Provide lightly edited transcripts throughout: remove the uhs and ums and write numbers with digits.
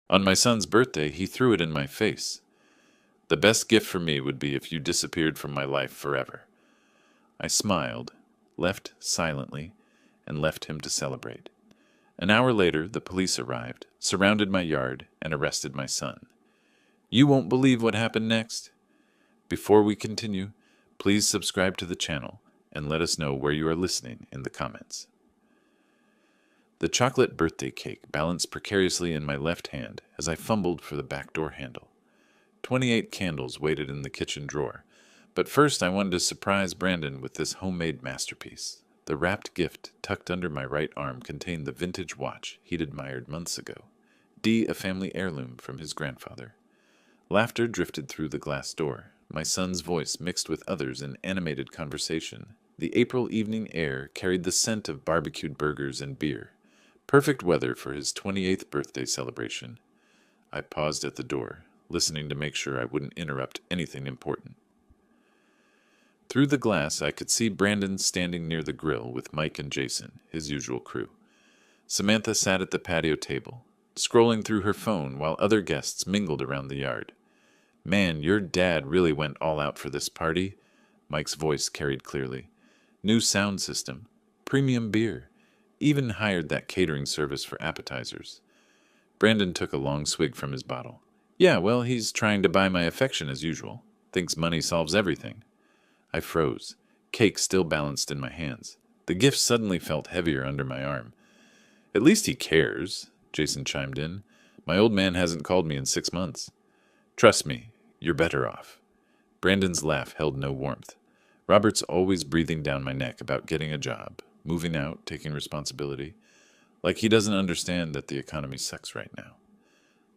On my son's birthday, he threw it in my face. The best gift for me would be if you disappeared from my life forever. I smiled, left silently, and left him to celebrate. An hour later, the police arrived, surrounded my yard, and arrested my son. You won't believe what happened next. Before we continue, please subscribe to the channel and let us know where you are listening in the comments. The chocolate birthday cake balanced precariously in my left hand as I fumbled for the back door handle. 28 candles waited in the kitchen drawer, but first I wanted to surprise Brandon with this homemade masterpiece. The wrapped gift tucked under my right arm contained the vintage watch he'd admired months ago, a family heirloom from his grandfather. Laughter drifted through the glass door, my son's voice mixed with others in animated conversation. The April evening air carried the scent of barbecued burgers and beer. Perfect weather for his 28th birthday celebration. I paused at the door, listening to make sure I wouldn't interrupt anything important. Through the glass, I could see Brandon standing near the grill with Mike and Jason, his usual crew. Samantha sat at the patio table, scrolling through her phone while other guests mingled around the yard. Man, your dad really went all out for this party, Mike's voice carried clearly. New sound system, premium beer, even hired that catering service for appetizers. Brandon took a long swig from his bottle. Yeah, well, he's trying to buy my affection as usual. Thinks money solves everything. I froze, cake still balanced in my hands. The gift suddenly felt heavier under my arm. At least he cares, Jason chimed in. My old man hasn't called me in 6 months. Trust me, you're better off. Brandon's laugh held no warmth. Robert's always breathing down my neck about getting a job, moving out, taking responsibility. Like he doesn't understand that the economy sucks right now.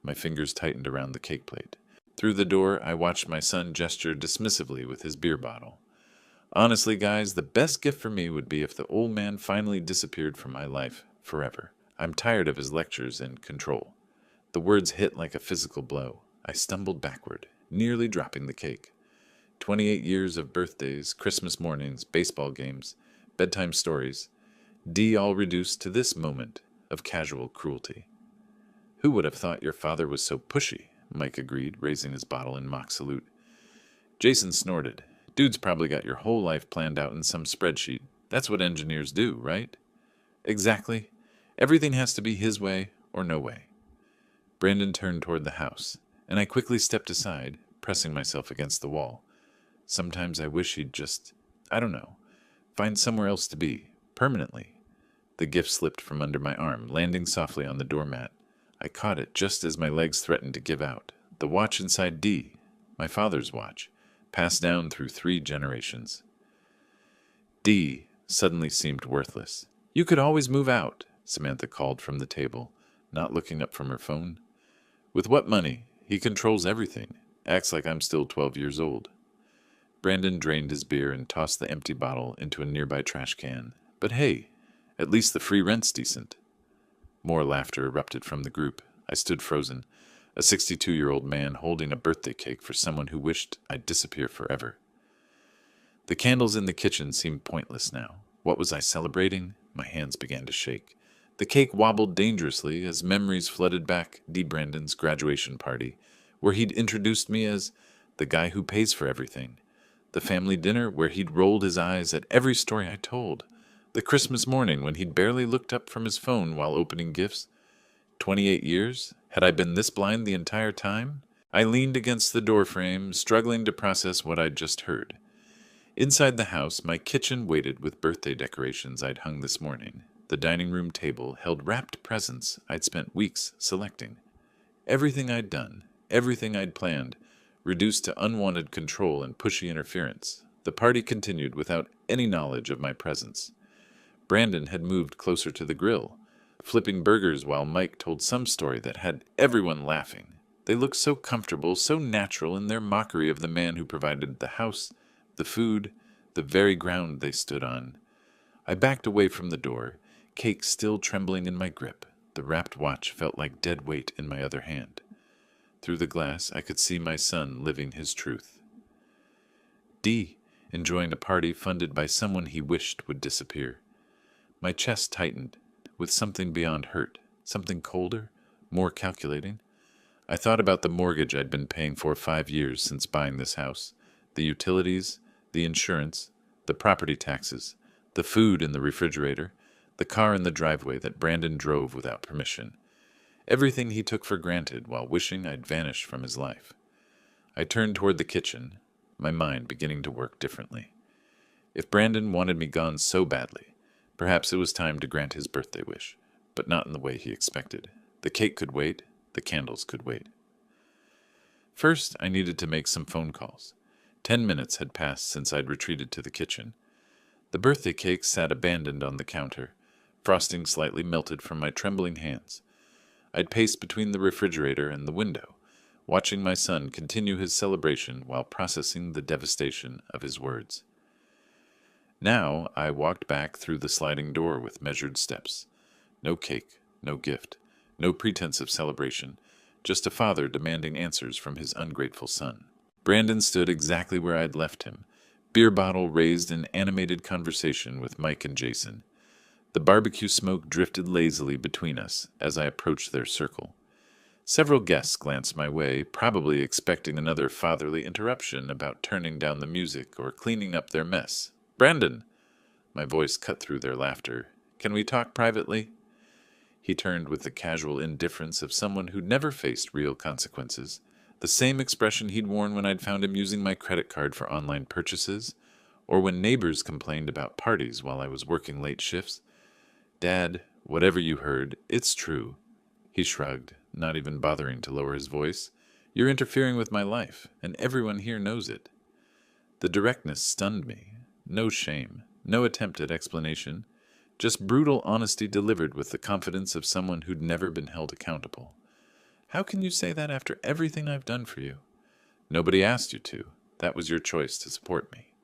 My fingers tightened around the cake plate. Through the door, I watched my son gesture dismissively with his beer bottle. Honestly, guys, the best gift for me would be if the old man finally disappeared from my life forever. I'm tired of his lectures and control. The words hit like a physical blow. I stumbled backward, nearly dropping the cake. 28 years of birthdays, Christmas mornings, baseball games, bedtime stories, all reduced to this moment of casual cruelty. Who would have thought your father was so pushy? Mike agreed, raising his bottle in mock salute. Jason snorted. Dude's probably got your whole life planned out in some spreadsheet. That's what engineers do, right? Exactly. Everything has to be his way or no way. Brandon turned toward the house, and I quickly stepped aside, pressing myself against the wall. Sometimes I wish he'd just, find somewhere else to be, permanently. The gift slipped from under my arm, landing softly on the doormat. I caught it just as my legs threatened to give out. The watch inside my father's watch, passed down through 3 generations. Suddenly seemed worthless. You could always move out, Samantha called from the table, not looking up from her phone. With what money? He controls everything. Acts like I'm still 12 years old. Brandon drained his beer and tossed the empty bottle into a nearby trash can. But hey, at least the free rent's decent. More laughter erupted from the group. I stood frozen, a 62-year-old man holding a birthday cake for someone who wished I'd disappear forever. The candles in the kitchen seemed pointless now. What was I celebrating? My hands began to shake. The cake wobbled dangerously as memories flooded back Brandon's graduation party, where he'd introduced me as the guy who pays for everything. The family dinner where he'd rolled his eyes at every story I told. The Christmas morning when he'd barely looked up from his phone while opening gifts. 28 years? Had I been this blind the entire time? I leaned against the doorframe, struggling to process what I'd just heard. Inside the house, my kitchen waited with birthday decorations I'd hung this morning. The dining room table held wrapped presents I'd spent weeks selecting. Everything I'd done, everything I'd planned, reduced to unwanted control and pushy interference. The party continued without any knowledge of my presence. Brandon had moved closer to the grill, flipping burgers while Mike told some story that had everyone laughing. They looked so comfortable, so natural in their mockery of the man who provided the house, the food, the very ground they stood on. I backed away from the door, cake still trembling in my grip. The wrapped watch felt like dead weight in my other hand. Through the glass, I could see my son living his truth. Enjoying a party funded by someone he wished would disappear. My chest tightened, with something beyond hurt, something colder, more calculating. I thought about the mortgage I'd been paying for 5 years since buying this house, the utilities, the insurance, the property taxes, the food in the refrigerator, the car in the driveway that Brandon drove without permission. Everything he took for granted while wishing I'd vanished from his life. I turned toward the kitchen, my mind beginning to work differently. If Brandon wanted me gone so badly, perhaps it was time to grant his birthday wish, but not in the way he expected. The cake could wait, the candles could wait. First, I needed to make some phone calls. 10 minutes had passed since I'd retreated to the kitchen. The birthday cake sat abandoned on the counter, frosting slightly melted from my trembling hands. I'd paced between the refrigerator and the window, watching my son continue his celebration while processing the devastation of his words. Now I walked back through the sliding door with measured steps. No cake, no gift, no pretense of celebration, just a father demanding answers from his ungrateful son. Brandon stood exactly where I'd left him, beer bottle raised in animated conversation with Mike and Jason. The barbecue smoke drifted lazily between us as I approached their circle. Several guests glanced my way, probably expecting another fatherly interruption about turning down the music or cleaning up their mess. "Brandon!" My voice cut through their laughter. "Can we talk privately?" He turned with the casual indifference of someone who'd never faced real consequences, the same expression he'd worn when I'd found him using my credit card for online purchases, or when neighbors complained about parties while I was working late shifts. "Dad, whatever you heard, it's true." He shrugged, not even bothering to lower his voice. "You're interfering with my life, and everyone here knows it." The directness stunned me. No shame, no attempt at explanation, just brutal honesty delivered with the confidence of someone who'd never been held accountable. "How can you say that after everything I've done for you?" "Nobody asked you to. That was your choice to support me."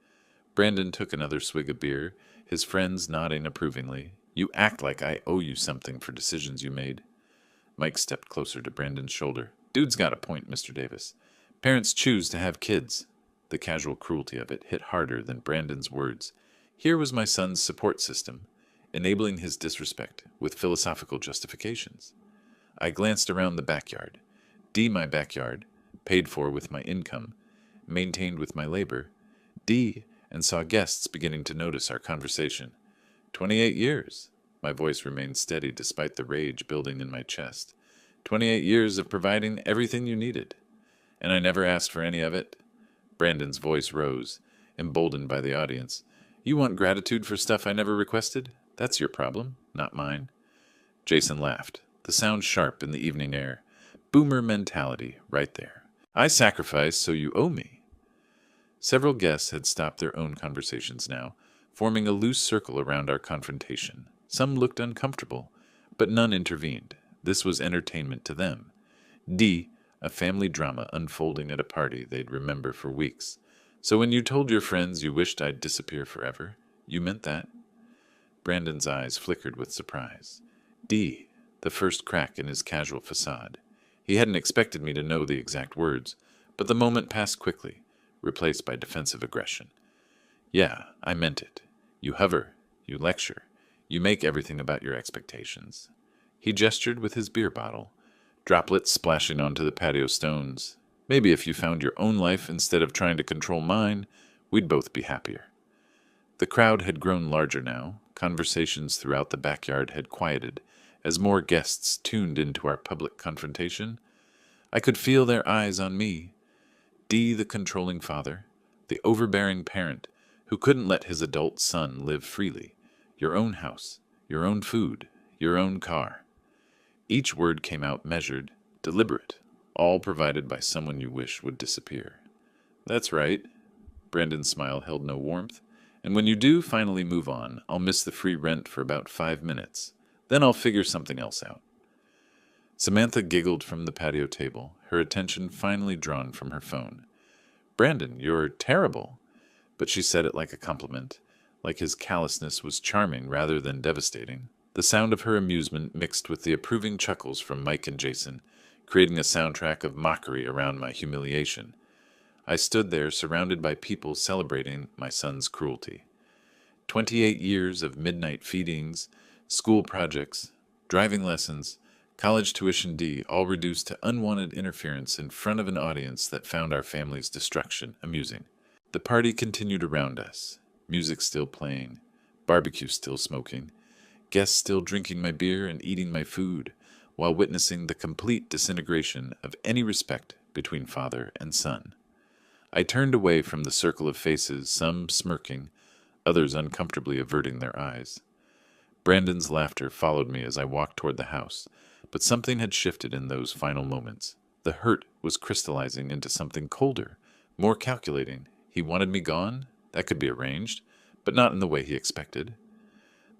Brandon took another swig of beer, his friends nodding approvingly. "You act like I owe you something for decisions you made." Mike stepped closer to Brandon's shoulder. "Dude's got a point, Mr. Davis. Parents choose to have kids." The casual cruelty of it hit harder than Brandon's words. Here was my son's support system, enabling his disrespect with philosophical justifications. I glanced around the backyard. My backyard, paid for with my income, maintained with my labor. And saw guests beginning to notice our conversation. 28 years. My voice remained steady despite the rage building in my chest. 28 years of providing everything you needed. And I never asked for any of it. Brandon's voice rose, emboldened by the audience. "You want gratitude for stuff I never requested? That's your problem, not mine." Jason laughed, the sound sharp in the evening air. Boomer mentality, right there. "I sacrificed, so you owe me." Several guests had stopped their own conversations now, forming a loose circle around our confrontation. Some looked uncomfortable, but none intervened. This was entertainment to them. A family drama unfolding at a party they'd remember for weeks. "So when you told your friends you wished I'd disappear forever, you meant that?" Brandon's eyes flickered with surprise. The first crack in his casual facade. He hadn't expected me to know the exact words, but the moment passed quickly, replaced by defensive aggression. "Yeah, I meant it. You hover, you lecture, you make everything about your expectations." He gestured with his beer bottle, droplets splashing onto the patio stones. "Maybe if you found your own life instead of trying to control mine, we'd both be happier." The crowd had grown larger now. Conversations throughout the backyard had quieted as more guests tuned into our public confrontation. I could feel their eyes on me. The controlling father, the overbearing parent who couldn't let his adult son live freely. Your own house, your own food, your own car. Each word came out measured, deliberate, all provided by someone you wish would disappear. "That's right." Brandon's smile held no warmth. "And when you do finally move on, I'll miss the free rent for about 5 minutes. Then I'll figure something else out." Samantha giggled from the patio table, her attention finally drawn from her phone. "Brandon, you're terrible." But she said it like a compliment, like his callousness was charming rather than devastating. The sound of her amusement mixed with the approving chuckles from Mike and Jason, creating a soundtrack of mockery around my humiliation. I stood there surrounded by people celebrating my son's cruelty. 28 years of midnight feedings, school projects, driving lessons, College tuition D, all reduced to unwanted interference in front of an audience that found our family's destruction amusing. The party continued around us, music still playing, barbecue still smoking, guests still drinking my beer and eating my food, while witnessing the complete disintegration of any respect between father and son. I turned away from the circle of faces, some smirking, others uncomfortably averting their eyes. Brandon's laughter followed me as I walked toward the house, but something had shifted in those final moments. The hurt was crystallizing into something colder, more calculating. He wanted me gone? That could be arranged, but not in the way he expected.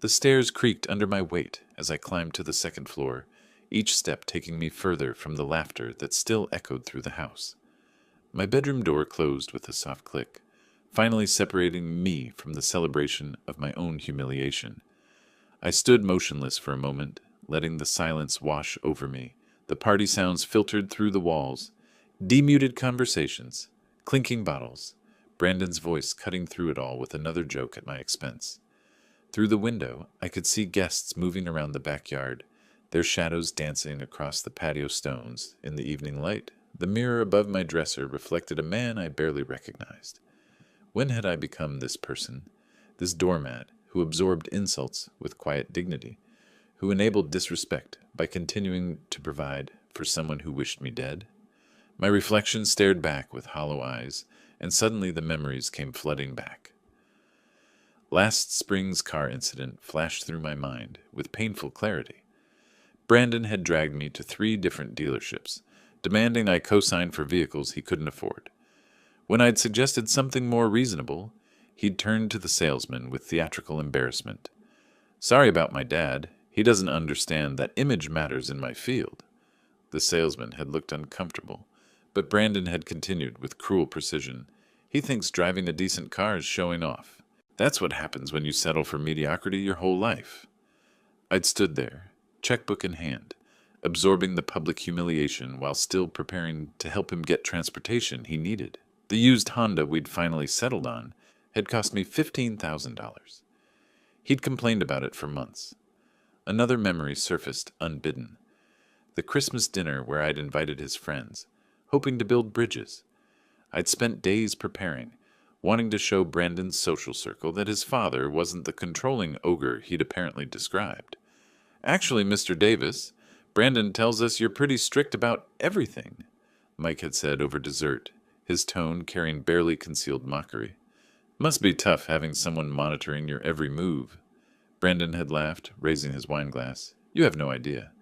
The stairs creaked under my weight as I climbed to the second floor, each step taking me further from the laughter that still echoed through the house. My bedroom door closed with a soft click, finally separating me from the celebration of my own humiliation. I stood motionless for a moment, letting the silence wash over me. The party sounds filtered through the walls, demuted conversations, clinking bottles, Brandon's voice cutting through it all with another joke at my expense. Through the window, I could see guests moving around the backyard, their shadows dancing across the patio stones in the evening light. The mirror above my dresser reflected a man I barely recognized. When had I become this person, this doormat who absorbed insults with quiet dignity, who enabled disrespect by continuing to provide for someone who wished me dead? My reflection stared back with hollow eyes, and suddenly the memories came flooding back. Last spring's car incident flashed through my mind with painful clarity. Brandon had dragged me to 3 different dealerships, demanding I co-sign for vehicles he couldn't afford. When I'd suggested something more reasonable, he'd turned to the salesman with theatrical embarrassment. "Sorry about my dad. He doesn't understand that image matters in my field." The salesman had looked uncomfortable, but Brandon had continued with cruel precision. "He thinks driving a decent car is showing off. That's what happens when you settle for mediocrity your whole life." I'd stood there, checkbook in hand, absorbing the public humiliation while still preparing to help him get transportation he needed. The used Honda we'd finally settled on had cost me $15,000. He'd complained about it for months. Another memory surfaced unbidden. The Christmas dinner where I'd invited his friends, hoping to build bridges. I'd spent days preparing, wanting to show Brandon's social circle that his father wasn't the controlling ogre he'd apparently described. "Actually, Mr. Davis, Brandon tells us you're pretty strict about everything," Mike had said over dessert, his tone carrying barely concealed mockery. "Must be tough having someone monitoring your every move." Brandon had laughed, raising his wine glass. "You have no idea.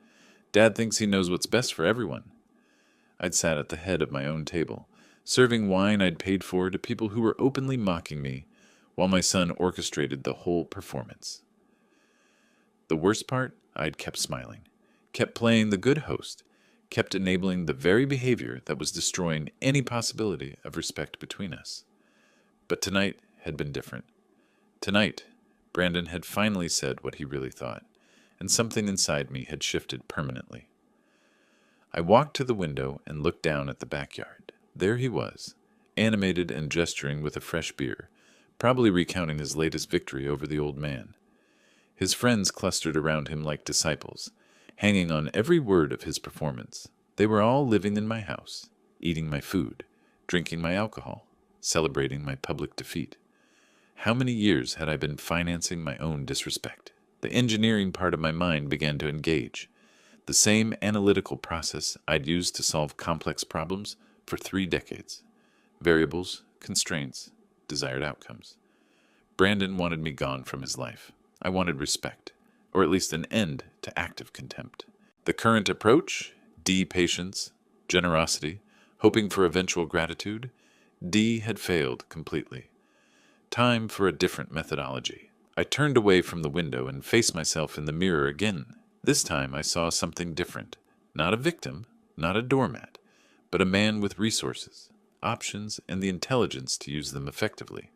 Dad thinks he knows what's best for everyone." I'd sat at the head of my own table, serving wine I'd paid for to people who were openly mocking me, while my son orchestrated the whole performance. The worst part, I'd kept smiling, kept playing the good host, kept enabling the very behavior that was destroying any possibility of respect between us. But tonight had been different. Tonight, Brandon had finally said what he really thought, and something inside me had shifted permanently. I walked to the window and looked down at the backyard. There he was, animated and gesturing with a fresh beer, probably recounting his latest victory over the old man. His friends clustered around him like disciples, hanging on every word of his performance. They were all living in my house, eating my food, drinking my alcohol, celebrating my public defeat. How many years had I been financing my own disrespect? The engineering part of my mind began to engage. The same analytical process I'd used to solve complex problems for 3 decades. Variables, constraints, desired outcomes. Brandon wanted me gone from his life. I wanted respect, or at least an end to active contempt. The current approach, D, patience, generosity, hoping for eventual gratitude, D had failed completely. Time for a different methodology. I turned away from the window and faced myself in the mirror again. This time I saw something different. Not a victim, not a doormat, but a man with resources, options, and the intelligence to use them effectively.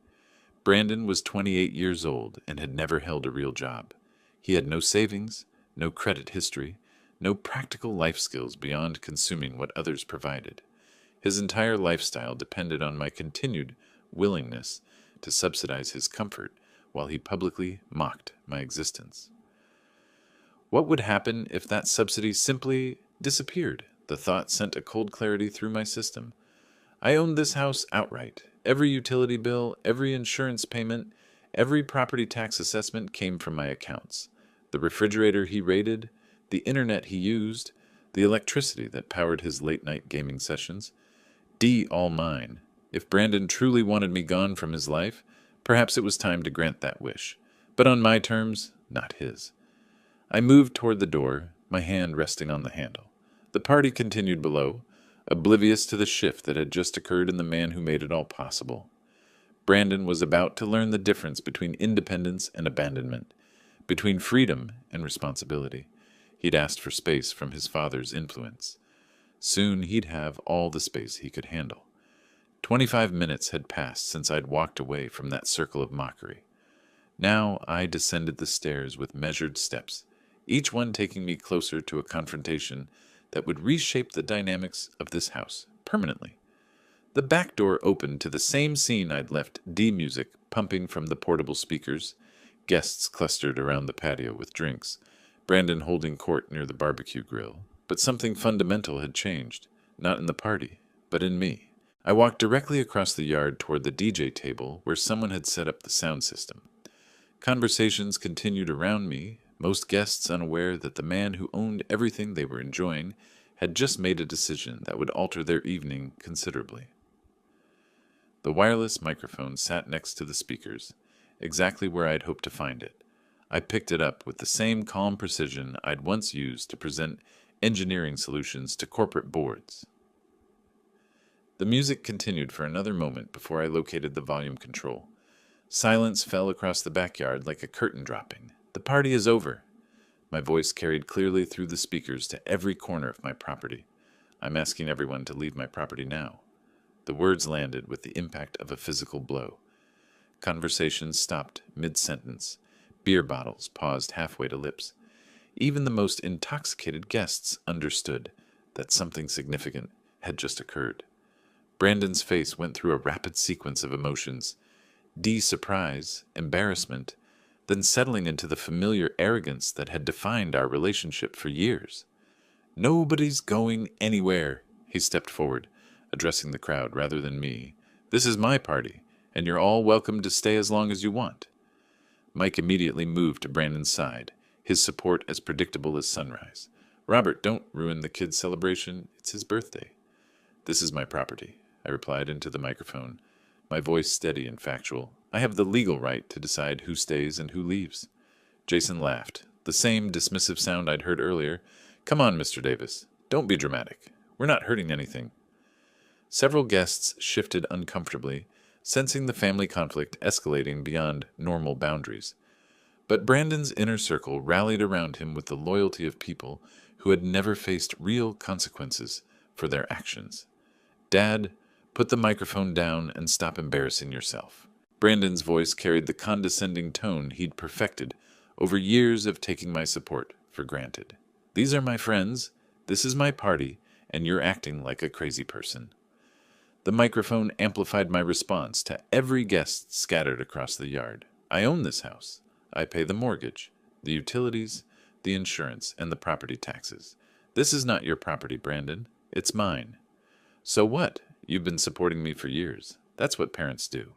Brandon was 28 years old and had never held a real job. He had no savings, no credit history, no practical life skills beyond consuming what others provided. His entire lifestyle depended on my continued willingness to subsidize his comfort while he publicly mocked my existence. What would happen if that subsidy simply disappeared? The thought sent a cold clarity through my system. I owned this house outright. Every utility bill, every insurance payment, every property tax assessment came from my accounts. The refrigerator he raided, the internet he used, the electricity that powered his late-night gaming sessions. All mine. If Brandon truly wanted me gone from his life, perhaps it was time to grant that wish. But on my terms, not his. I moved toward the door, my hand resting on the handle. The party continued below, oblivious to the shift that had just occurred in the man who made it all possible. Brandon was about to learn the difference between independence and abandonment, between freedom and responsibility. He'd asked for space from his father's influence. Soon he'd have all the space he could handle. 25 minutes had passed since I'd walked away from that circle of mockery. Now I descended the stairs with measured steps, each one taking me closer to a confrontation that would reshape the dynamics of this house permanently. The back door opened to the same scene I'd left, music pumping from the portable speakers, guests clustered around the patio with drinks, Brandon holding court near the barbecue grill. But something fundamental had changed, not in the party, but in me. I walked directly across the yard toward the DJ table where someone had set up the sound system. Conversations continued around me, most guests unaware that the man who owned everything they were enjoying had just made a decision that would alter their evening considerably. The wireless microphone sat next to the speakers, exactly where I'd hoped to find it. I picked it up with the same calm precision I'd once used to present engineering solutions to corporate boards. The music continued for another moment before I located the volume control. Silence fell across the backyard like a curtain dropping. The party is over. My voice carried clearly through the speakers to every corner of my property. I'm asking everyone to leave my property now. The words landed with the impact of a physical blow. Conversations stopped mid-sentence. Beer bottles paused halfway to lips. Even the most intoxicated guests understood that something significant had just occurred. Brandon's face went through a rapid sequence of emotions. Surprise, embarrassment, then settling into the familiar arrogance that had defined our relationship for years. "Nobody's going anywhere," he stepped forward, addressing the crowd rather than me. "This is my party, and you're all welcome to stay as long as you want." Mike immediately moved to Brandon's side, his support as predictable as sunrise. "Robert, don't ruin the kid's celebration. It's his birthday." "This is my property," I replied into the microphone, my voice steady and factual. "I have the legal right to decide who stays and who leaves." Jason laughed, the same dismissive sound I'd heard earlier. "Come on, Mr. Davis. Don't be dramatic. We're not hurting anything." Several guests shifted uncomfortably, sensing the family conflict escalating beyond normal boundaries. But Brandon's inner circle rallied around him with the loyalty of people who had never faced real consequences for their actions. "Dad, put the microphone down and stop embarrassing yourself." Brandon's voice carried the condescending tone he'd perfected over years of taking my support for granted. "These are my friends, this is my party, and you're acting like a crazy person." The microphone amplified my response to every guest scattered across the yard. "I own this house. I pay the mortgage, the utilities, the insurance, and the property taxes. This is not your property, Brandon. It's mine." "So what? You've been supporting me for years. That's what parents do."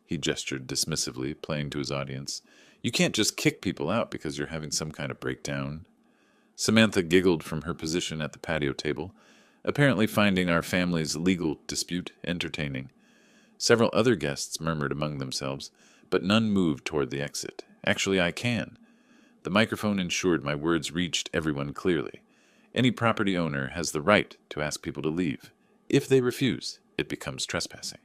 He gestured dismissively, playing to his audience. "You can't just kick people out because you're having some kind of breakdown." Samantha giggled from her position at the patio table, apparently finding our family's legal dispute entertaining. Several other guests murmured among themselves, but none moved toward the exit. "Actually, I can." The microphone ensured my words reached everyone clearly. Any property owner has the right to ask people to leave. If they refuse, it becomes trespassing.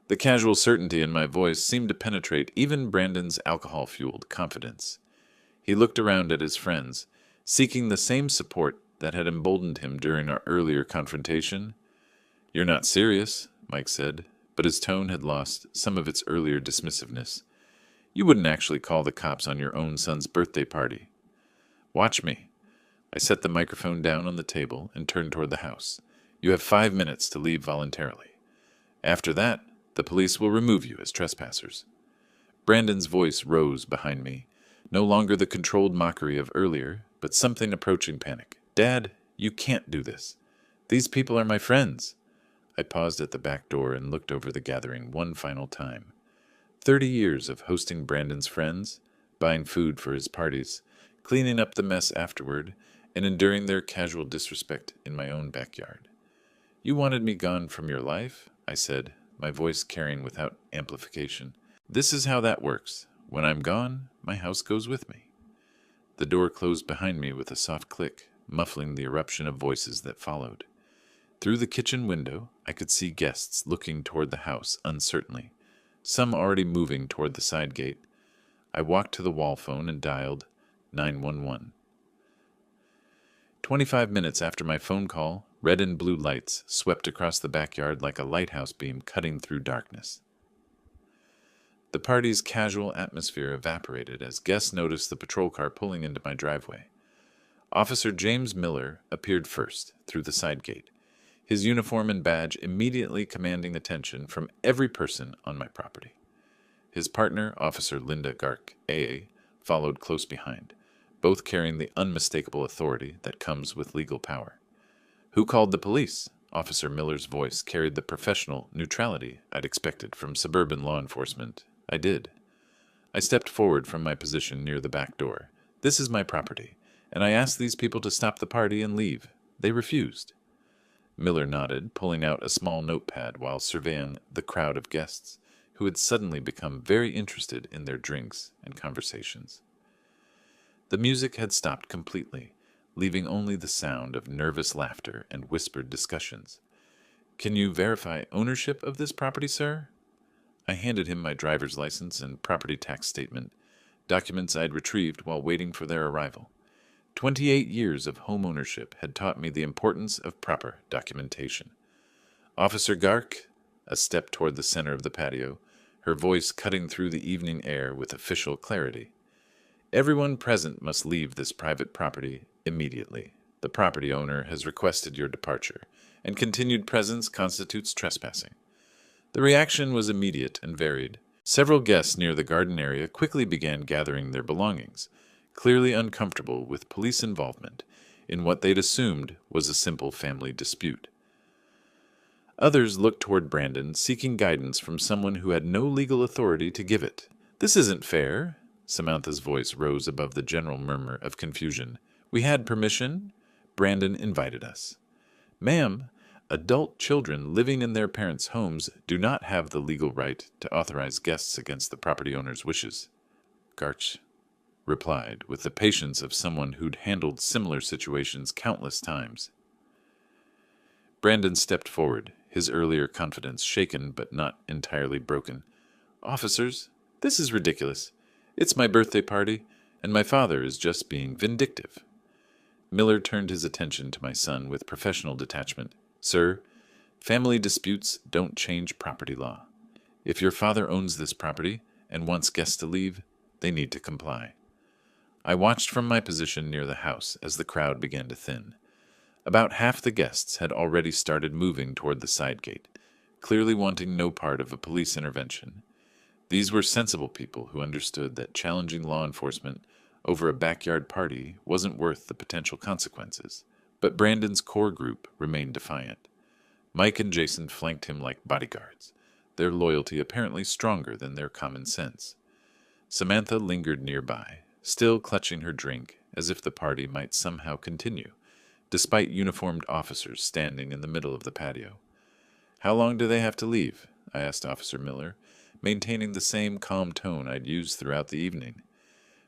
The casual certainty in my voice seemed to penetrate even Brandon's alcohol-fueled confidence. He looked around at his friends, seeking the same support that had emboldened him during our earlier confrontation. "You're not serious," Mike said, but his tone had lost some of its earlier dismissiveness. "You wouldn't actually call the cops on your own son's birthday party." "Watch me." I set the microphone down on the table and turned toward the house. "You have 5 minutes to leave voluntarily. After that, the police will remove you as trespassers." Brandon's voice rose behind me, no longer the controlled mockery of earlier, but something approaching panic. "Dad, you can't do this. These people are my friends." I paused at the back door and looked over the gathering one final time. 30 years of hosting Brandon's friends, buying food for his parties, cleaning up the mess afterward, and enduring their casual disrespect in my own backyard. "You wanted me gone from your life?" I said, my voice carrying without amplification. "This is how that works. When I'm gone, my house goes with me." The door closed behind me with a soft click, muffling the eruption of voices that followed. Through the kitchen window, I could see guests looking toward the house uncertainly, some already moving toward the side gate. I walked to the wall phone and dialed 911. 25 minutes after my phone call, red and blue lights swept across the backyard like a lighthouse beam cutting through darkness. The party's casual atmosphere evaporated as guests noticed the patrol car pulling into my driveway. Officer James Miller appeared first, through the side gate, his uniform and badge immediately commanding attention from every person on my property. His partner, Officer Linda Gark, AA, followed close behind, both carrying the unmistakable authority that comes with legal power. "Who called the police?" Officer Miller's voice carried the professional neutrality I'd expected from suburban law enforcement. I did. I stepped forward from my position near the back door. "This is my property, and I asked these people to stop the party and leave. They refused." Miller nodded, pulling out a small notepad while surveying the crowd of guests, who had suddenly become very interested in their drinks and conversations. The music had stopped completely, leaving only the sound of nervous laughter and whispered discussions. "Can you verify ownership of this property, sir?" I handed him my driver's license and property tax statement, documents I'd retrieved while waiting for their arrival. 28 years of home ownership had taught me the importance of proper documentation. "Officer Gark," a step toward the center of the patio, her voice cutting through the evening air with official clarity. "Everyone present must leave this private property immediately. The property owner has requested your departure, and continued presence constitutes trespassing." The reaction was immediate and varied. Several guests near the garden area quickly began gathering their belongings, clearly uncomfortable with police involvement in what they'd assumed was a simple family dispute. Others looked toward Brandon, seeking guidance from someone who had no legal authority to give it. "This isn't fair." Samantha's voice rose above the general murmur of confusion. "We had permission. Brandon invited us." "Ma'am, adult children living in their parents' homes do not have the legal right to authorize guests against the property owner's wishes," Garch replied, with the patience of someone who'd handled similar situations countless times. Brandon stepped forward, his earlier confidence shaken but not entirely broken. "Officers, this is ridiculous. It's my birthday party, and my father is just being vindictive." Miller turned his attention to my son with professional detachment. "Sir, family disputes don't change property law. If your father owns this property and wants guests to leave, they need to comply." I watched from my position near the house as the crowd began to thin. About half the guests had already started moving toward the side gate, clearly wanting no part of a police intervention. These were sensible people who understood that challenging law enforcement over a backyard party wasn't worth the potential consequences. But Brandon's core group remained defiant. Mike and Jason flanked him like bodyguards, their loyalty apparently stronger than their common sense. Samantha lingered nearby, still clutching her drink as if the party might somehow continue, despite uniformed officers standing in the middle of the patio. "How long do they have to leave?" I asked Officer Miller, maintaining the same calm tone I'd used throughout the evening.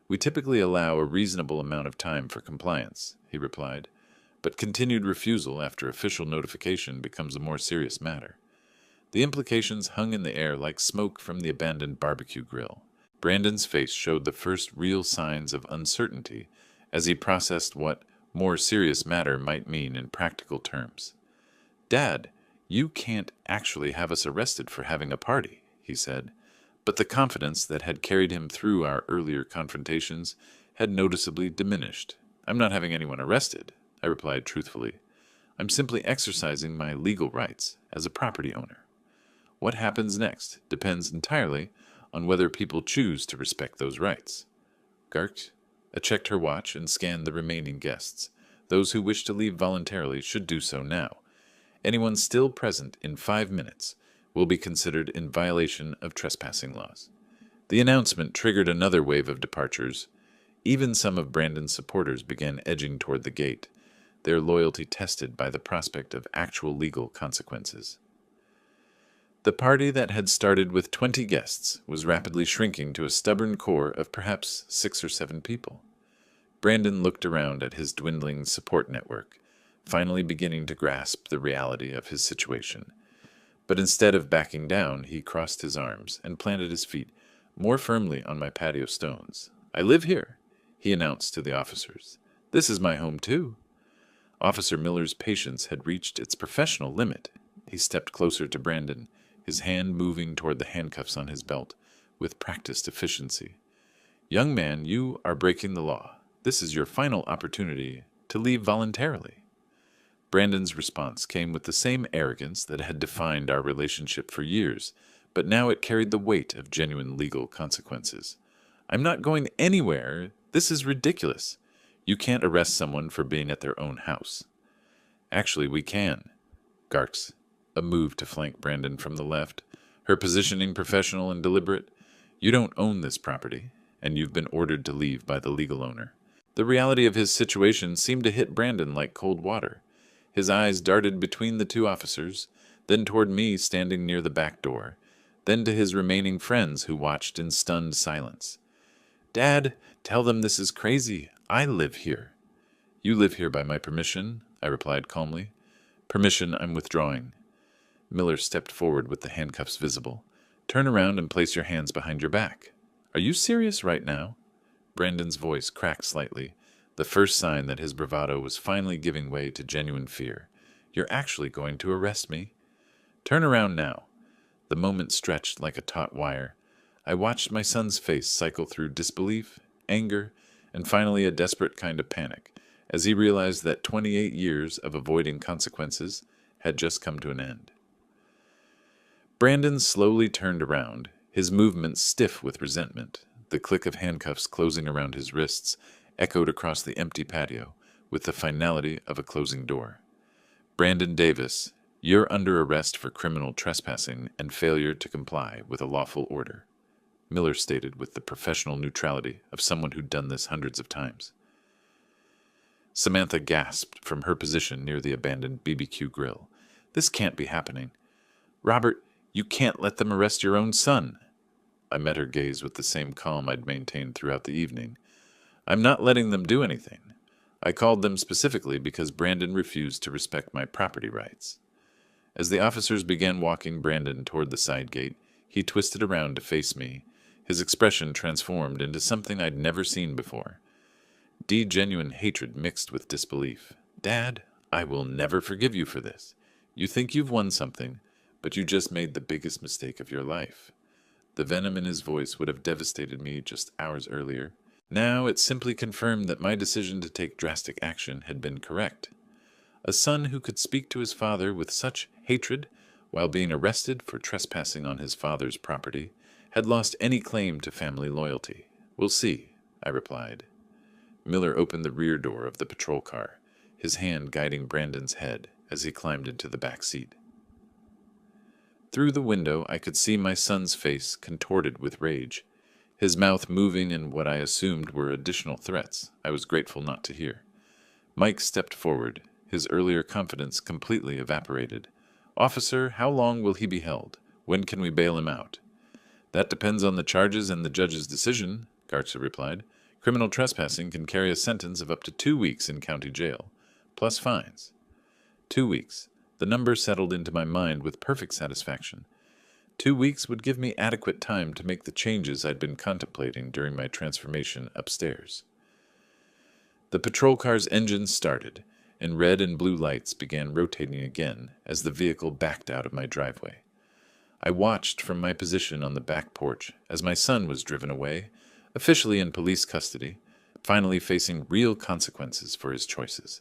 "We typically allow a reasonable amount of time for compliance," he replied, "but continued refusal after official notification becomes a more serious matter." The implications hung in the air like smoke from the abandoned barbecue grill. Brandon's face showed the first real signs of uncertainty as he processed what more serious matter might mean in practical terms. "Dad, you can't actually have us arrested for having a party," he said, but the confidence that had carried him through our earlier confrontations had noticeably diminished. "I'm not having anyone arrested," I replied truthfully. "I'm simply exercising my legal rights as a property owner. What happens next depends entirely on whether people choose to respect those rights." "Gark, I checked her watch and scanned the remaining guests. Those who wish to leave voluntarily should do so now. Anyone still present in 5 minutes will be considered in violation of trespassing laws. The announcement triggered another wave of departures. Even some of Brandon's supporters began edging toward the gate, their loyalty tested by the prospect of actual legal consequences. The party that had started with 20 guests was rapidly shrinking to a stubborn core of perhaps 6 or 7 people. Brandon looked around at his dwindling support network, finally beginning to grasp the reality of his situation. But instead of backing down, he crossed his arms and planted his feet more firmly on my patio stones. "I live here," he announced to the officers. "This is my home, too." Officer Miller's patience had reached its professional limit. He stepped closer to Brandon, his hand moving toward the handcuffs on his belt with practiced efficiency. "Young man, you are breaking the law. This is your final opportunity to leave voluntarily." Brandon's response came with the same arrogance that had defined our relationship for years, but now it carried the weight of genuine legal consequences. "I'm not going anywhere. This is ridiculous. You can't arrest someone for being at their own house." "Actually, we can." Garks, a move to flank Brandon from the left, her positioning professional and deliberate. "You don't own this property, and you've been ordered to leave by the legal owner." The reality of his situation seemed to hit Brandon like cold water. His eyes darted between the 2 officers, then toward me standing near the back door, then to his remaining friends who watched in stunned silence. "Dad, tell them this is crazy. I live here." "You live here by my permission," I replied calmly. "Permission I'm withdrawing." Miller stepped forward with the handcuffs visible. "Turn around and place your hands behind your back." "Are you serious right now?" Brandon's voice cracked slightly, the first sign that his bravado was finally giving way to genuine fear. "You're actually going to arrest me?" "Turn around now." The moment stretched like a taut wire. I watched my son's face cycle through disbelief, anger, and finally a desperate kind of panic, as he realized that 28 years of avoiding consequences had just come to an end. Brandon slowly turned around, his movements stiff with resentment. The click of handcuffs closing around his wrists echoed across the empty patio with the finality of a closing door. "Brandon Davis, you're under arrest for criminal trespassing and failure to comply with a lawful order," Miller stated with the professional neutrality of someone who'd done this hundreds of times. Samantha gasped from her position near the abandoned BBQ grill. "This can't be happening. Robert, you can't let them arrest your own son." I met her gaze with the same calm I'd maintained throughout the evening. "I'm not letting them do anything. I called them specifically because Brandon refused to respect my property rights." As the officers began walking Brandon toward the side gate, he twisted around to face me, his expression transformed into something I'd never seen before. Genuine hatred mixed with disbelief. "Dad, I will never forgive you for this. You think you've won something, but you just made the biggest mistake of your life." The venom in his voice would have devastated me just hours earlier. Now it simply confirmed that my decision to take drastic action had been correct. A son who could speak to his father with such hatred while being arrested for trespassing on his father's property had lost any claim to family loyalty. "We'll see," I replied. Miller opened the rear door of the patrol car, his hand guiding Brandon's head as he climbed into the back seat. Through the window, I could see my son's face contorted with rage, his mouth moving in what I assumed were additional threats I was grateful not to hear. Mike stepped forward, his earlier confidence completely evaporated. "Officer, how long will he be held? When can we bail him out?" "That depends on the charges and the judge's decision," Garza replied. "Criminal trespassing can carry a sentence of up to 2 weeks in county jail, plus fines." 2 weeks. The number settled into my mind with perfect satisfaction. 2 weeks would give me adequate time to make the changes I'd been contemplating during my transformation upstairs. The patrol car's engine started, and red and blue lights began rotating again as the vehicle backed out of my driveway. I watched from my position on the back porch as my son was driven away, officially in police custody, finally facing real consequences for his choices.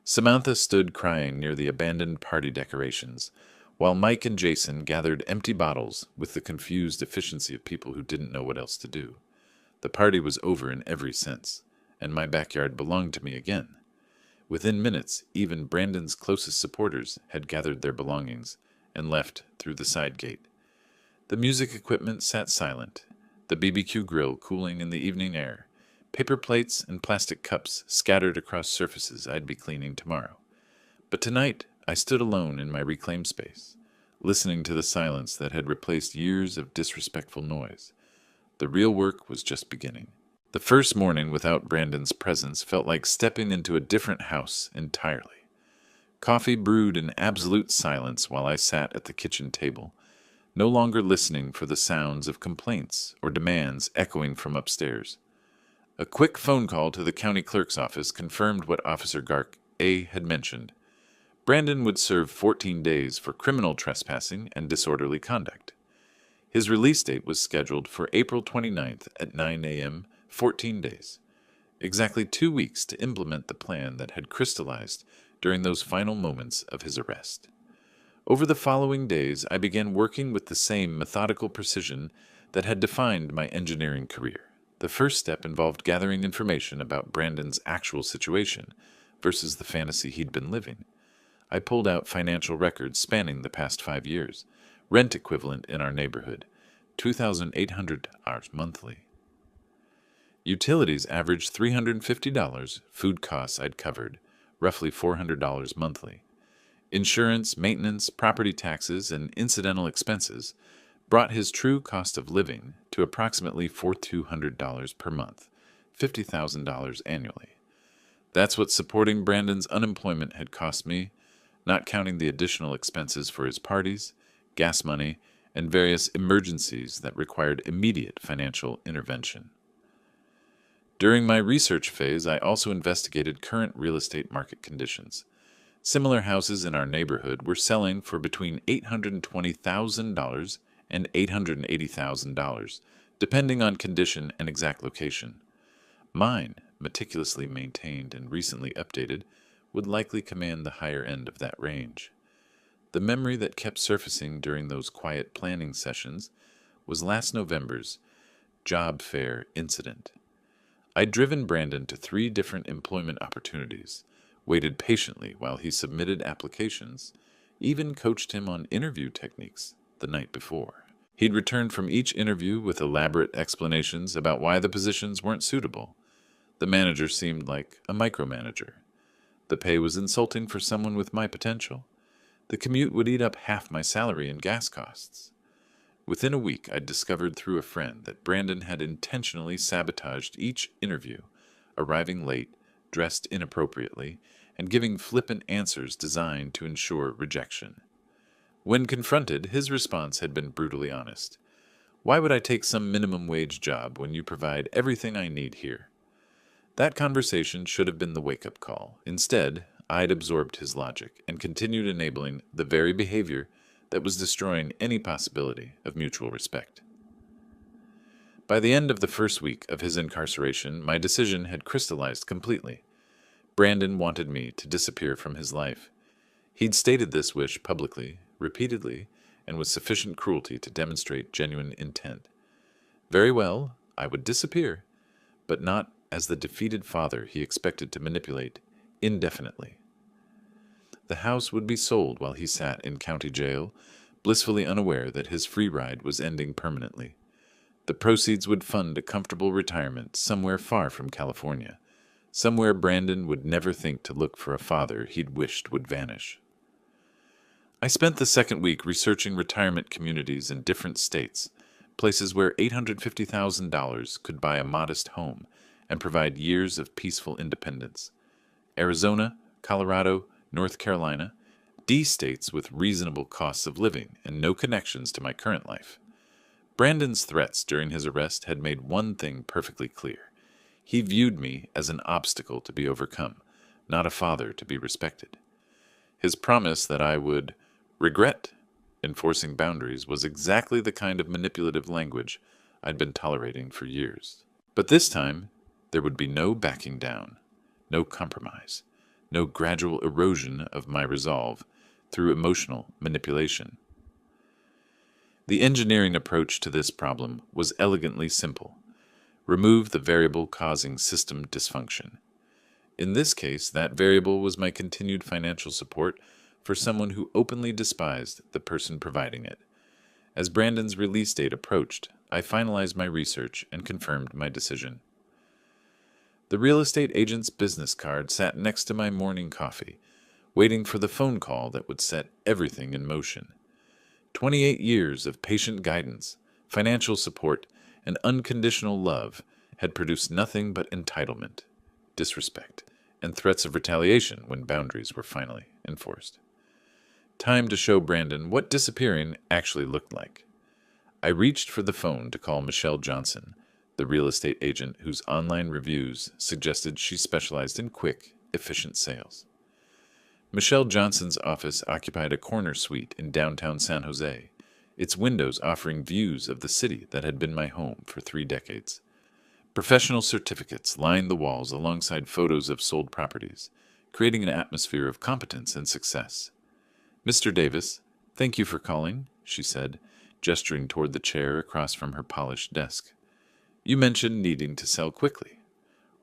Samantha stood crying near the abandoned party decorations, while Mike and Jason gathered empty bottles with the confused efficiency of people who didn't know what else to do. The party was over in every sense, and my backyard belonged to me again. Within minutes, even Brandon's closest supporters had gathered their belongings and left through the side gate. The music equipment sat silent, the BBQ grill cooling in the evening air, paper plates and plastic cups scattered across surfaces I'd be cleaning tomorrow. But tonight, I stood alone in my reclaimed space, listening to the silence that had replaced years of disrespectful noise. The real work was just beginning. The first morning without Brandon's presence felt like stepping into a different house entirely. Coffee brewed in absolute silence while I sat at the kitchen table, no longer listening for the sounds of complaints or demands echoing from upstairs. A quick phone call to the county clerk's office confirmed what Officer Gark A. had mentioned. Brandon would serve 14 days for criminal trespassing and disorderly conduct. His release date was scheduled for April 29th at 9 a.m., 14 days. Exactly 2 weeks to implement the plan that had crystallized during those final moments of his arrest. Over the following days, I began working with the same methodical precision that had defined my engineering career. The first step involved gathering information about Brandon's actual situation versus the fantasy he'd been living. I pulled out financial records spanning the past 5 years, rent equivalent in our neighborhood, $2,800 monthly. Utilities averaged $350, food costs I'd covered, roughly $400 monthly. Insurance, maintenance, property taxes, and incidental expenses brought his true cost of living to approximately $4,200 per month, $50,000 annually. That's what supporting Brandon's unemployment had cost me, not counting the additional expenses for his parties, gas money, and various emergencies that required immediate financial intervention. During my research phase, I also investigated current real estate market conditions. Similar houses in our neighborhood were selling for between $820,000 and $880,000, depending on condition and exact location. Mine, meticulously maintained and recently updated, would likely command the higher end of that range. The memory that kept surfacing during those quiet planning sessions was last November's job fair incident. I'd driven Brandon to 3 different employment opportunities, waited patiently while he submitted applications, even coached him on interview techniques the night before. He'd returned from each interview with elaborate explanations about why the positions weren't suitable. The manager seemed like a micromanager. The pay was insulting for someone with my potential. The commute would eat up half my salary in gas costs. Within a week, I'd discovered through a friend that Brandon had intentionally sabotaged each interview, arriving late, dressed inappropriately, and giving flippant answers designed to ensure rejection. When confronted, his response had been brutally honest. "Why would I take some minimum wage job when you provide everything I need here?" That conversation should have been the wake-up call. Instead, I'd absorbed his logic and continued enabling the very behavior that was destroying any possibility of mutual respect. By the end of the first week of his incarceration, my decision had crystallized completely. Brandon wanted me to disappear from his life. He'd stated this wish publicly, repeatedly, and with sufficient cruelty to demonstrate genuine intent. Very well, I would disappear, but not as the defeated father he expected to manipulate indefinitely. The house would be sold while he sat in county jail, blissfully unaware that his free ride was ending permanently. The proceeds would fund a comfortable retirement somewhere far from California, somewhere Brandon would never think to look for a father he'd wished would vanish. I spent the second week researching retirement communities in different states, places where $850,000 could buy a modest home and provide years of peaceful independence. Arizona, Colorado, North Carolina, D states with reasonable costs of living and no connections to my current life. Brandon's threats during his arrest had made one thing perfectly clear. He viewed me as an obstacle to be overcome, not a father to be respected. His promise that I would regret enforcing boundaries was exactly the kind of manipulative language I'd been tolerating for years. But this time, there would be no backing down, no compromise, no gradual erosion of my resolve through emotional manipulation. The engineering approach to this problem was elegantly simple. Remove the variable causing system dysfunction. In this case, that variable was my continued financial support for someone who openly despised the person providing it. As Brandon's release date approached, I finalized my research and confirmed my decision. The real estate agent's business card sat next to my morning coffee, waiting for the phone call that would set everything in motion. 28 years of patient guidance, financial support, and unconditional love had produced nothing but entitlement, disrespect, and threats of retaliation when boundaries were finally enforced. Time to show Brandon what disappearing actually looked like. I reached for the phone to call Michelle Johnson, the real estate agent whose online reviews suggested she specialized in quick, efficient sales. Michelle Johnson's office occupied a corner suite in downtown San Jose, its windows offering views of the city that had been my home for 3 decades. Professional certificates lined the walls alongside photos of sold properties, creating an atmosphere of competence and success. "Mr. Davis, thank you for calling," she said, gesturing toward the chair across from her polished desk. "You mentioned needing to sell quickly.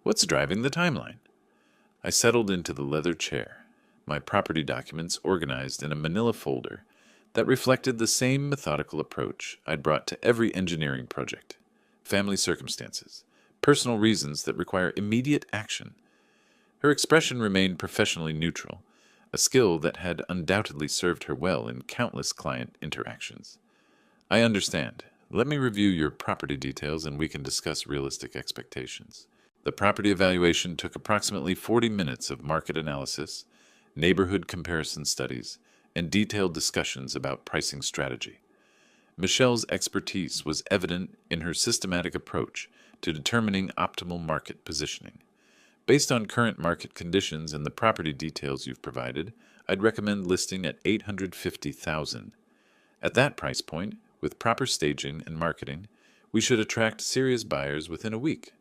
What's driving the timeline?" I settled into the leather chair, my property documents organized in a manila folder that reflected the same methodical approach I'd brought to every engineering project: family circumstances, personal reasons that require immediate action. Her expression remained professionally neutral, a skill that had undoubtedly served her well in countless client interactions. "I understand. Let me review your property details and we can discuss realistic expectations." The property evaluation took approximately 40 minutes of market analysis, neighborhood comparison studies, and detailed discussions about pricing strategy. Michelle's expertise was evident in her systematic approach to determining optimal market positioning. "Based on current market conditions and the property details you've provided, I'd recommend listing at $850,000. At that price point, with proper staging and marketing, we should attract serious buyers within a week."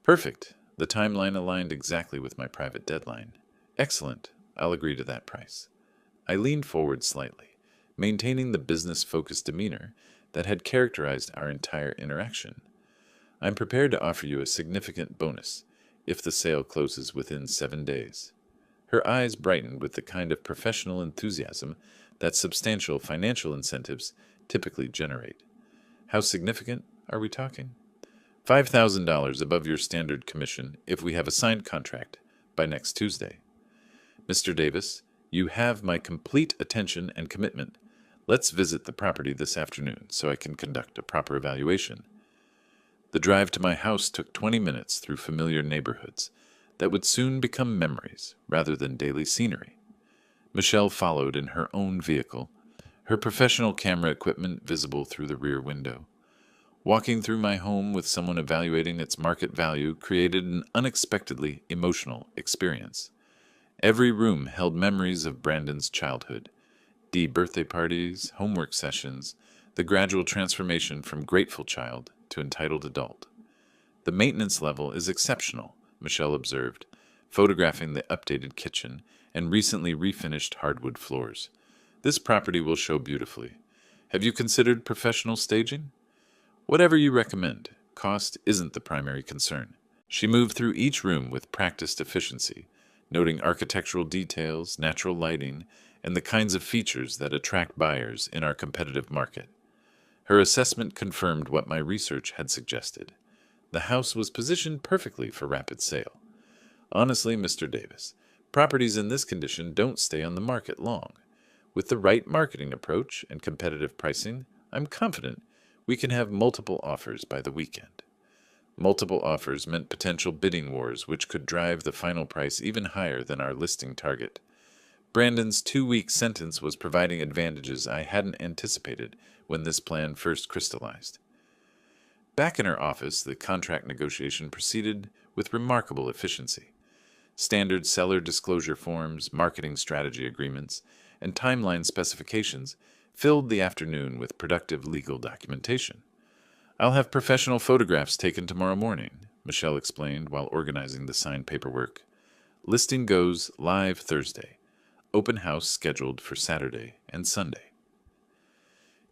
"Perfect. The timeline aligned exactly with my private deadline." "Excellent. I'll agree to that price." I leaned forward slightly, maintaining the business-focused demeanor that had characterized our entire interaction. "I'm prepared to offer you a significant bonus if the sale closes within 7 days. Her eyes brightened with the kind of professional enthusiasm that substantial financial incentives typically generate. "How significant are we talking?" $5,000 above your standard commission if we have a signed contract by next Tuesday." "Mr. Davis, you have my complete attention and commitment. Let's visit the property this afternoon so I can conduct a proper evaluation." The drive to my house took 20 minutes through familiar neighborhoods that would soon become memories rather than daily scenery. Michelle followed in her own vehicle, her professional camera equipment visible through the rear window. Walking through my home with someone evaluating its market value created an unexpectedly emotional experience. Every room held memories of Brandon's childhood: birthday parties, homework sessions, the gradual transformation from grateful child to entitled adult. "The maintenance level is exceptional," Michelle observed, photographing the updated kitchen and recently refinished hardwood floors. "This property will show beautifully. Have you considered professional staging?" "Whatever you recommend. Cost isn't the primary concern." She moved through each room with practiced efficiency, noting architectural details, natural lighting, and the kinds of features that attract buyers in our competitive market. Her assessment confirmed what my research had suggested. The house was positioned perfectly for rapid sale. "Honestly, Mr. Davis, properties in this condition don't stay on the market long. With the right marketing approach and competitive pricing, I'm confident we can have multiple offers by the weekend." Multiple offers meant potential bidding wars which could drive the final price even higher than our listing target. Brandon's 2-week sentence was providing advantages I hadn't anticipated when this plan first crystallized. Back in her office, the contract negotiation proceeded with remarkable efficiency. Standard seller disclosure forms, marketing strategy agreements, and timeline specifications filled the afternoon with productive legal documentation. "I'll have professional photographs taken tomorrow morning," Michelle explained while organizing the signed paperwork. "Listing goes live Thursday. Open house scheduled for Saturday and Sunday."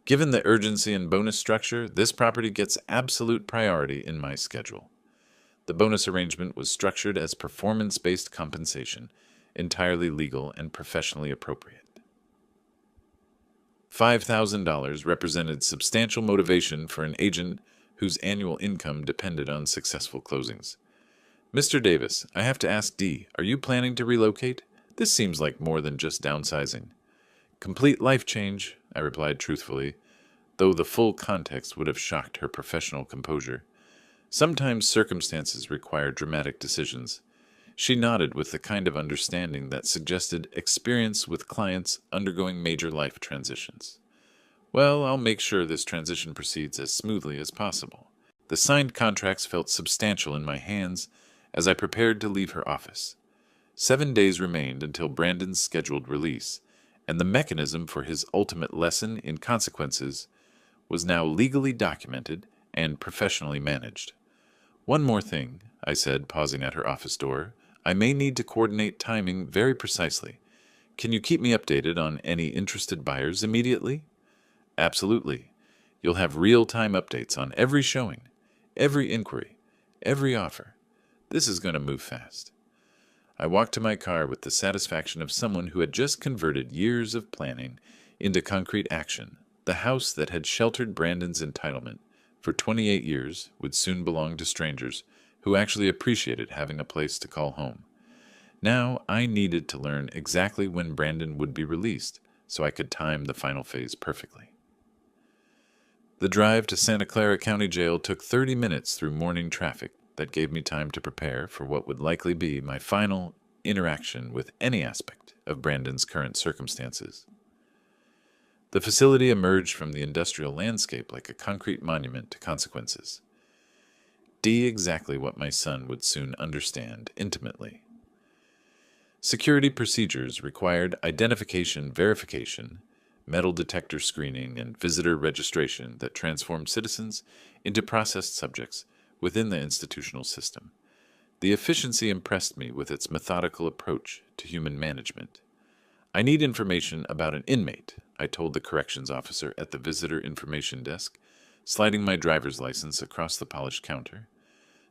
Given the urgency and bonus structure, this property gets absolute priority in my schedule. The bonus arrangement was structured as performance-based compensation, entirely legal and professionally appropriate. $5,000 represented substantial motivation for an agent whose annual income depended on successful closings. Mr. Davis, I have to ask Dee, are you planning to relocate? This seems like more than just downsizing. Complete life change, I replied truthfully, though the full context would have shocked her professional composure. Sometimes circumstances require dramatic decisions. She nodded with the kind of understanding that suggested experience with clients undergoing major life transitions. Well, I'll make sure this transition proceeds as smoothly as possible. The signed contracts felt substantial in my hands as I prepared to leave her office. 7 days remained until Brandon's scheduled release, and the mechanism for his ultimate lesson in consequences was now legally documented and professionally managed. One more thing, I said, pausing at her office door. I may need to coordinate timing very precisely. Can you keep me updated on any interested buyers immediately? Absolutely. You'll have real-time updates on every showing, every inquiry, every offer. This is going to move fast. I walked to my car with the satisfaction of someone who had just converted years of planning into concrete action. The house that had sheltered Brandon's entitlement for 28 years would soon belong to strangers who actually appreciated having a place to call home. Now I needed to learn exactly when Brandon would be released so I could time the final phase perfectly. The drive to Santa Clara County Jail took 30 minutes through morning traffic that gave me time to prepare for what would likely be my final interaction with any aspect of Brandon's current circumstances. The facility emerged from the industrial landscape like a concrete monument to consequences. Exactly what my son would soon understand intimately. Security procedures required identification verification, metal detector screening, and visitor registration that transformed citizens into processed subjects within the institutional system. The efficiency impressed me with its methodical approach to human management. I need information about an inmate, I told the corrections officer at the visitor information desk, sliding my driver's license across the polished counter.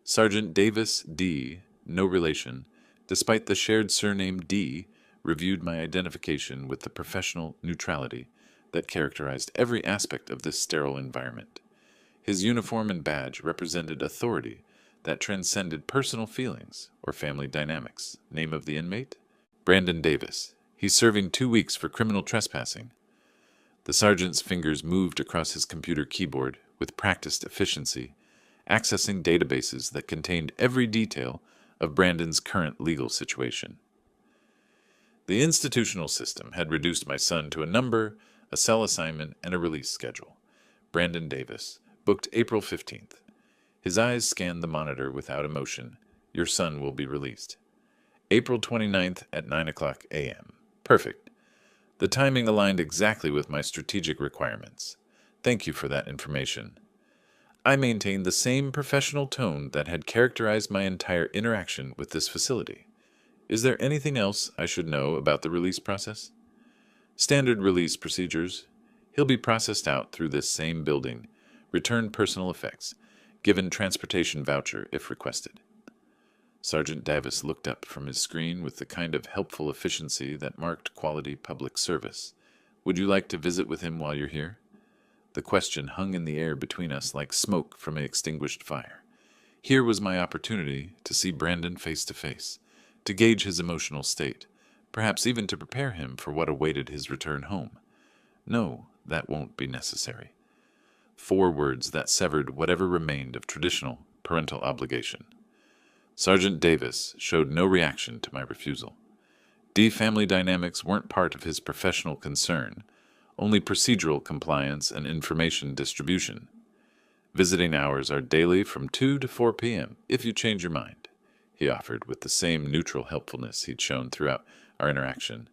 Sergeant Davis D., no relation, despite the shared surname D., reviewed my identification with the professional neutrality that characterized every aspect of this sterile environment. His uniform and badge represented authority that transcended personal feelings or family dynamics. Name of the inmate? Brandon Davis. He's serving 2 weeks for criminal trespassing. The sergeant's fingers moved across his computer keyboard with practiced efficiency, accessing databases that contained every detail of Brandon's current legal situation. The institutional system had reduced my son to a number, a cell assignment, and a release schedule. Brandon Davis, booked April 15th. His eyes scanned the monitor without emotion. Your son will be released. April 29th at 9:00 a.m. Perfect. The timing aligned exactly with my strategic requirements. Thank you for that information. I maintained the same professional tone that had characterized my entire interaction with this facility. Is there anything else I should know about the release process? Standard release procedures. He'll be processed out through this same building, return personal effects, given transportation voucher if requested. Sergeant Davis looked up from his screen with the kind of helpful efficiency that marked quality public service. Would you like to visit with him while you're here? The question hung in the air between us like smoke from an extinguished fire. Here was my opportunity to see Brandon face to face, to gauge his emotional state, perhaps even to prepare him for what awaited his return home. No, that won't be necessary. 4 words that severed whatever remained of traditional parental obligation. Sergeant Davis showed no reaction to my refusal. Family dynamics weren't part of his professional concern, only procedural compliance and information distribution. Visiting hours are daily from 2 to 4 p.m. if you change your mind, he offered with the same neutral helpfulness he'd shown throughout our interaction.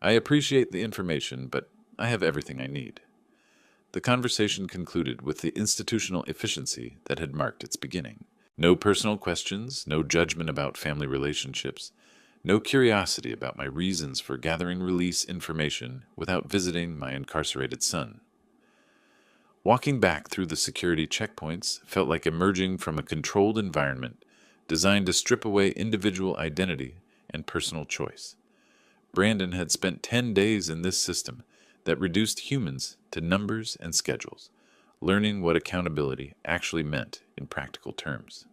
I appreciate the information, but I have everything I need. The conversation concluded with the institutional efficiency that had marked its beginning. No personal questions, no judgment about family relationships, no curiosity about my reasons for gathering release information without visiting my incarcerated son. Walking back through the security checkpoints felt like emerging from a controlled environment designed to strip away individual identity and personal choice. Brandon had spent 10 days in this system that reduced humans to numbers and schedules, learning what accountability actually meant in practical terms.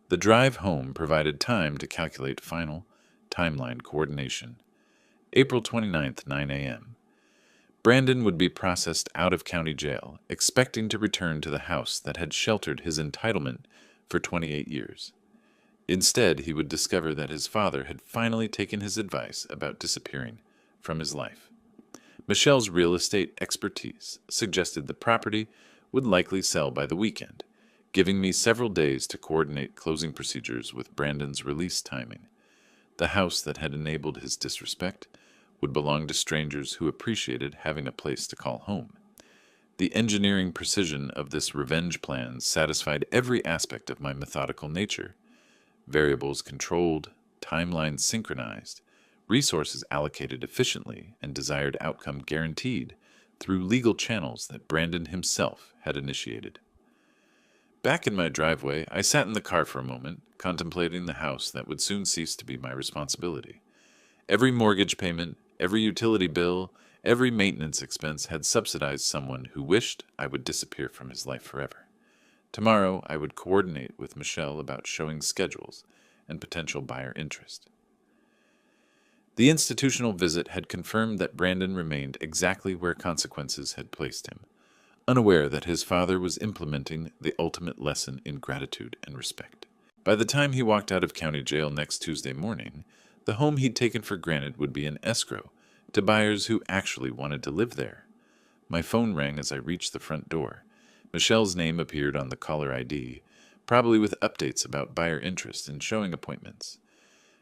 The drive home provided time to calculate final timeline coordination. April 29th, 9 a.m. Brandon would be processed out of county jail, expecting to return to the house that had sheltered his entitlement for 28 years. Instead, he would discover that his father had finally taken his advice about disappearing from his life. Michelle's real estate expertise suggested the property would likely sell by the weekend, giving me several days to coordinate closing procedures with Brandon's release timing. The house that had enabled his disrespect would belong to strangers who appreciated having a place to call home. The engineering precision of this revenge plan satisfied every aspect of my methodical nature. Variables controlled, timelines synchronized, resources allocated efficiently, and desired outcome guaranteed through legal channels that Brandon himself had initiated. Back in my driveway, I sat in the car for a moment, contemplating the house that would soon cease to be my responsibility. Every mortgage payment, every utility bill, every maintenance expense had subsidized someone who wished I would disappear from his life forever. Tomorrow, I would coordinate with Michelle about showing schedules and potential buyer interest. The institutional visit had confirmed that Brandon remained exactly where consequences had placed him, unaware that his father was implementing the ultimate lesson in gratitude and respect. By the time he walked out of county jail next Tuesday morning, the home he'd taken for granted would be an escrow to buyers who actually wanted to live there. My phone rang as I reached the front door. Michelle's name appeared on the caller ID, probably with updates about buyer interest and showing appointments.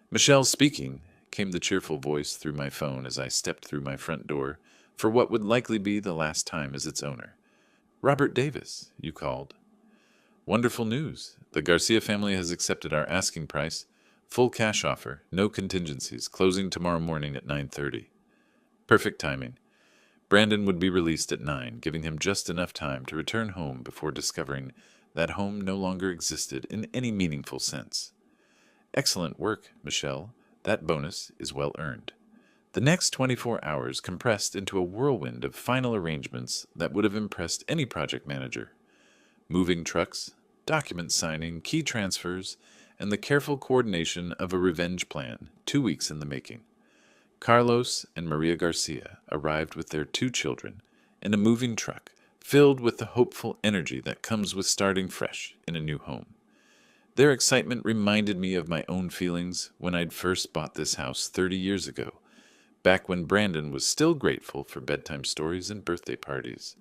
"Michelle speaking," came the cheerful voice through my phone as I stepped through my front door for what would likely be the last time as its owner. "Robert Davis, you called." "Wonderful news. The Garcia family has accepted our asking price. Full cash offer, no contingencies, closing tomorrow morning at 9:30. Perfect timing. Brandon would be released at 9, giving him just enough time to return home before discovering that home no longer existed in any meaningful sense. Excellent work, Michelle. That bonus is well earned. The next 24 hours compressed into a whirlwind of final arrangements that would have impressed any project manager. Moving trucks, document signing, key transfers, and the careful coordination of a revenge plan, 2 weeks in the making. Carlos and Maria Garcia arrived with their 2 children in a moving truck filled with the hopeful energy that comes with starting fresh in a new home. Their excitement reminded me of my own feelings when I'd first bought this house 30 years ago, back when Brandon was still grateful for bedtime stories and birthday parties.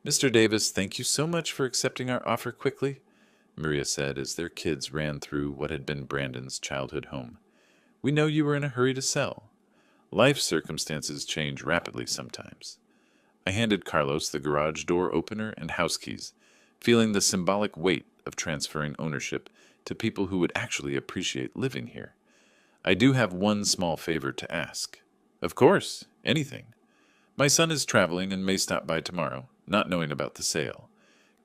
"Mr. Davis, thank you so much for accepting our offer quickly," Maria said as their kids ran through what had been Brandon's childhood home. "We know you were in a hurry to sell. Life circumstances change rapidly sometimes." I handed Carlos the garage door opener and house keys, feeling the symbolic weight of transferring ownership to people who would actually appreciate living here. "I do have one small favor to ask." "Of course, anything." "My son is traveling and may stop by tomorrow, not knowing about the sale.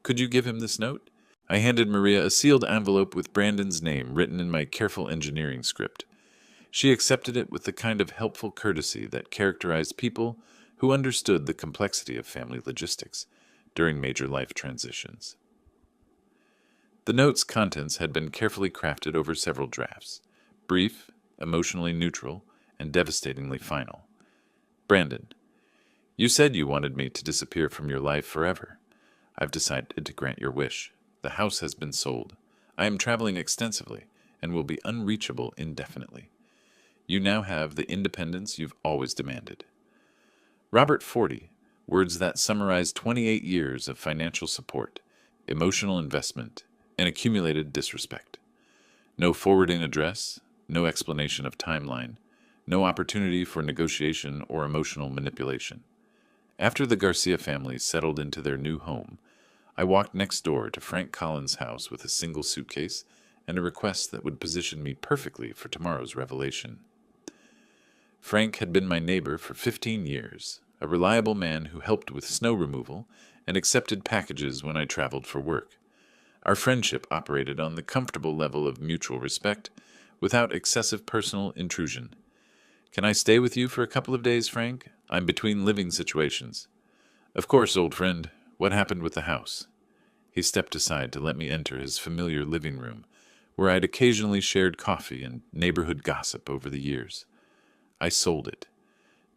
Could you give him this note?" I handed Maria a sealed envelope with Brandon's name written in my careful engineering script. She accepted it with the kind of helpful courtesy that characterized people who understood the complexity of family logistics during major life transitions. The note's contents had been carefully crafted over several drafts, brief, emotionally neutral, and devastatingly final. "Brandon, you said you wanted me to disappear from your life forever. I've decided to grant your wish. The house has been sold. I am traveling extensively and will be unreachable indefinitely. You now have the independence you've always demanded." Robert 40, words that summarize 28 years of financial support, emotional investment, and accumulated disrespect. No forwarding address, no explanation of timeline, no opportunity for negotiation or emotional manipulation. After the Garcia family settled into their new home, I walked next door to Frank Collins' house with a single suitcase and a request that would position me perfectly for tomorrow's revelation. Frank had been my neighbor for 15 years, a reliable man who helped with snow removal and accepted packages when I traveled for work. Our friendship operated on the comfortable level of mutual respect, without excessive personal intrusion. "Can I stay with you for a couple of days, Frank? I'm between living situations." "Of course, old friend. What happened with the house?" He stepped aside to let me enter his familiar living room, where I'd occasionally shared coffee and neighborhood gossip over the years. "I sold it.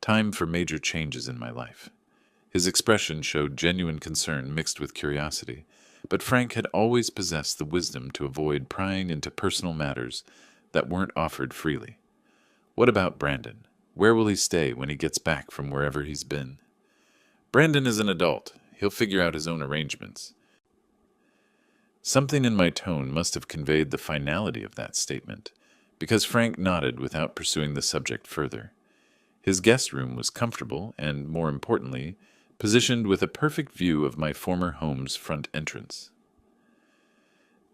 Time for major changes in my life." His expression showed genuine concern mixed with curiosity, but Frank had always possessed the wisdom to avoid prying into personal matters that weren't offered freely. "What about Brandon? Where will he stay when he gets back from wherever he's been?" "Brandon is an adult. He'll figure out his own arrangements." Something in my tone must have conveyed the finality of that statement, because Frank nodded without pursuing the subject further. His guest room was comfortable and, more importantly, positioned with a perfect view of my former home's front entrance.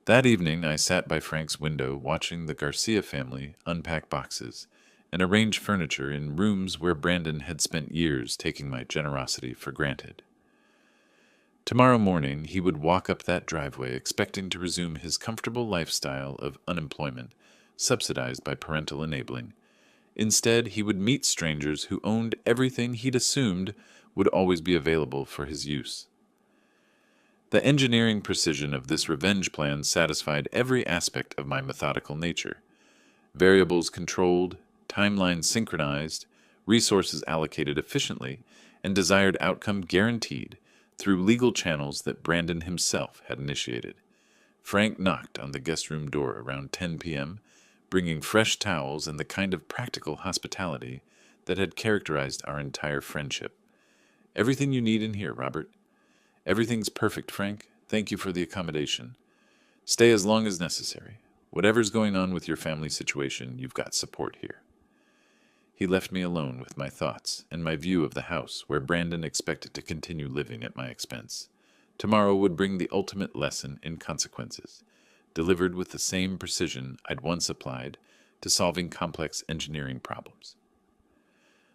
That evening I sat by Frank's window watching the Garcia family unpack boxes and arrange furniture in rooms where Brandon had spent years taking my generosity for granted. Tomorrow morning he would walk up that driveway expecting to resume his comfortable lifestyle of unemployment, subsidized by parental enabling. Instead, he would meet strangers who owned everything he'd assumed would always be available for his use. The engineering precision of this revenge plan satisfied every aspect of my methodical nature. Variables controlled, timelines synchronized, resources allocated efficiently, and desired outcome guaranteed through legal channels that Brandon himself had initiated. Frank knocked on the guest room door around 10 p.m., bringing fresh towels and the kind of practical hospitality that had characterized our entire friendship. "Everything you need in here, Robert." "Everything's perfect, Frank. Thank you for the accommodation. Stay as long as necessary. Whatever's going on with your family situation, you've got support here." He left me alone with my thoughts and my view of the house where Brandon expected to continue living at my expense. Tomorrow would bring the ultimate lesson in consequences, delivered with the same precision I'd once applied to solving complex engineering problems.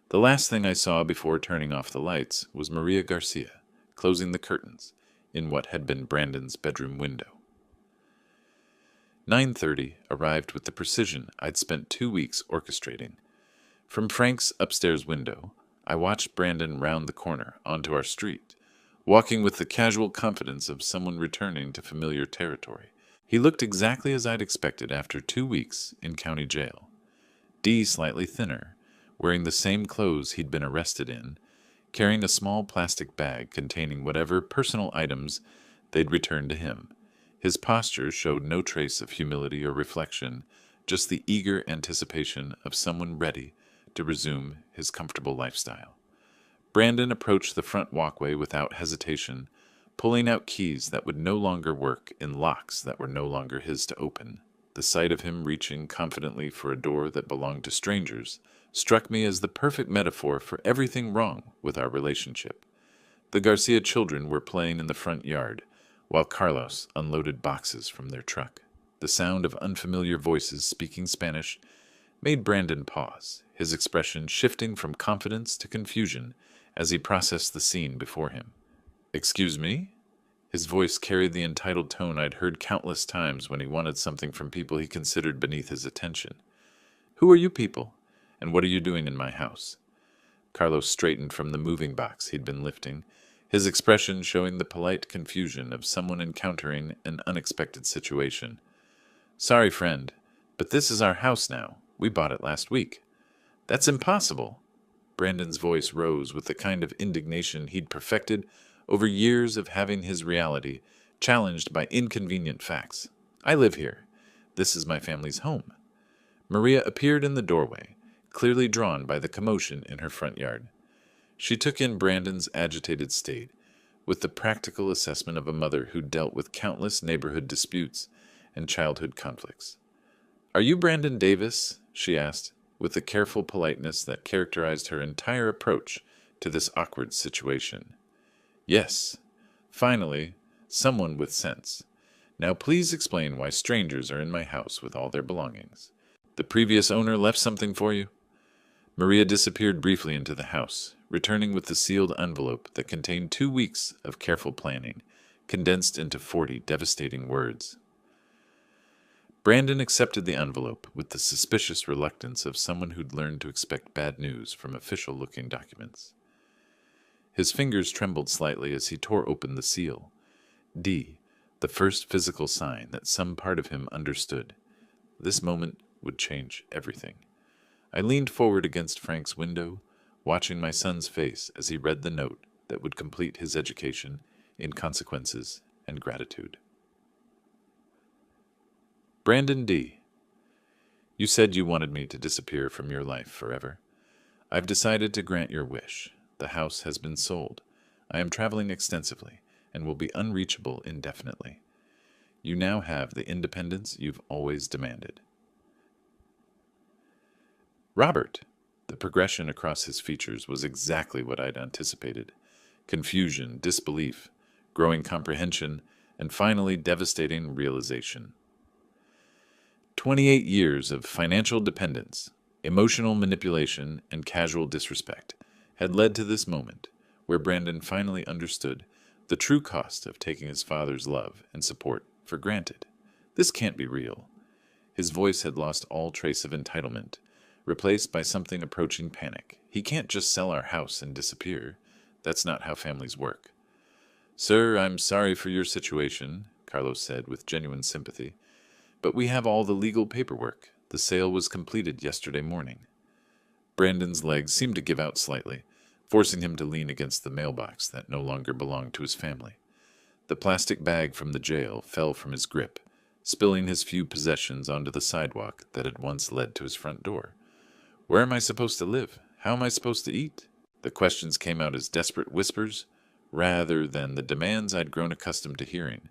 The last thing I saw before turning off the lights was Maria Garcia closing the curtains in what had been Brandon's bedroom window. 9:30 arrived with the precision I'd spent 2 weeks orchestrating. From Frank's upstairs window, I watched Brandon round the corner onto our street, walking with the casual confidence of someone returning to familiar territory. He looked exactly as I'd expected after 2 weeks in county jail. Slightly thinner, wearing the same clothes he'd been arrested in, carrying a small plastic bag containing whatever personal items they'd returned to him. His posture showed no trace of humility or reflection, just the eager anticipation of someone ready to resume his comfortable lifestyle. Brandon approached the front walkway without hesitation, pulling out keys that would no longer work in locks that were no longer his to open. The sight of him reaching confidently for a door that belonged to strangers struck me as the perfect metaphor for everything wrong with our relationship. The Garcia children were playing in the front yard, while Carlos unloaded boxes from their truck. The sound of unfamiliar voices speaking Spanish made Brandon pause, his expression shifting from confidence to confusion as he processed the scene before him. "Excuse me?" His voice carried the entitled tone I'd heard countless times when he wanted something from people he considered beneath his attention. "Who are you people? And what are you doing in my house?" Carlos straightened from the moving box he'd been lifting, his expression showing the polite confusion of someone encountering an unexpected situation. "Sorry, friend, but this is our house now. We bought it last week." "That's impossible." Brandon's voice rose with the kind of indignation he'd perfected over years of having his reality challenged by inconvenient facts. "I live here. This is my family's home." Maria appeared in the doorway, clearly drawn by the commotion in her front yard. She took in Brandon's agitated state with the practical assessment of a mother who dealt with countless neighborhood disputes and childhood conflicts. "Are you Brandon Davis?" she asked, with the careful politeness that characterized her entire approach to this awkward situation. "Yes. Finally, someone with sense. Now please explain why strangers are in my house with all their belongings. The previous owner left something for you?" Maria disappeared briefly into the house, returning with the sealed envelope that contained 2 weeks of careful planning, condensed into 40 devastating words. Brandon accepted the envelope with the suspicious reluctance of someone who'd learned to expect bad news from official-looking documents. His fingers trembled slightly as he tore open the seal. D, the first physical sign that some part of him understood. This moment would change everything. I leaned forward against Frank's window, watching my son's face as he read the note that would complete his education in consequences and gratitude. Brandon D. You said you wanted me to disappear from your life forever. I've decided to grant your wish. The house has been sold. I am traveling extensively and will be unreachable indefinitely. You now have the independence you've always demanded. Robert. The progression across his features was exactly what I'd anticipated. Confusion, disbelief, growing comprehension, and finally devastating realization. 28 years of financial dependence, emotional manipulation, and casual disrespect had led to this moment where Brandon finally understood the true cost of taking his father's love and support for granted. This can't be real. His voice had lost all trace of entitlement, replaced by something approaching panic. He can't just sell our house and disappear. That's not how families work. Sir, I'm sorry for your situation, Carlos said with genuine sympathy. But we have all the legal paperwork. The sale was completed yesterday morning. Brandon's legs seemed to give out slightly, forcing him to lean against the mailbox that no longer belonged to his family. The plastic bag from the jail fell from his grip, spilling his few possessions onto the sidewalk that had once led to his front door. Where am I supposed to live? How am I supposed to eat? The questions came out as desperate whispers, rather than the demands I'd grown accustomed to hearing.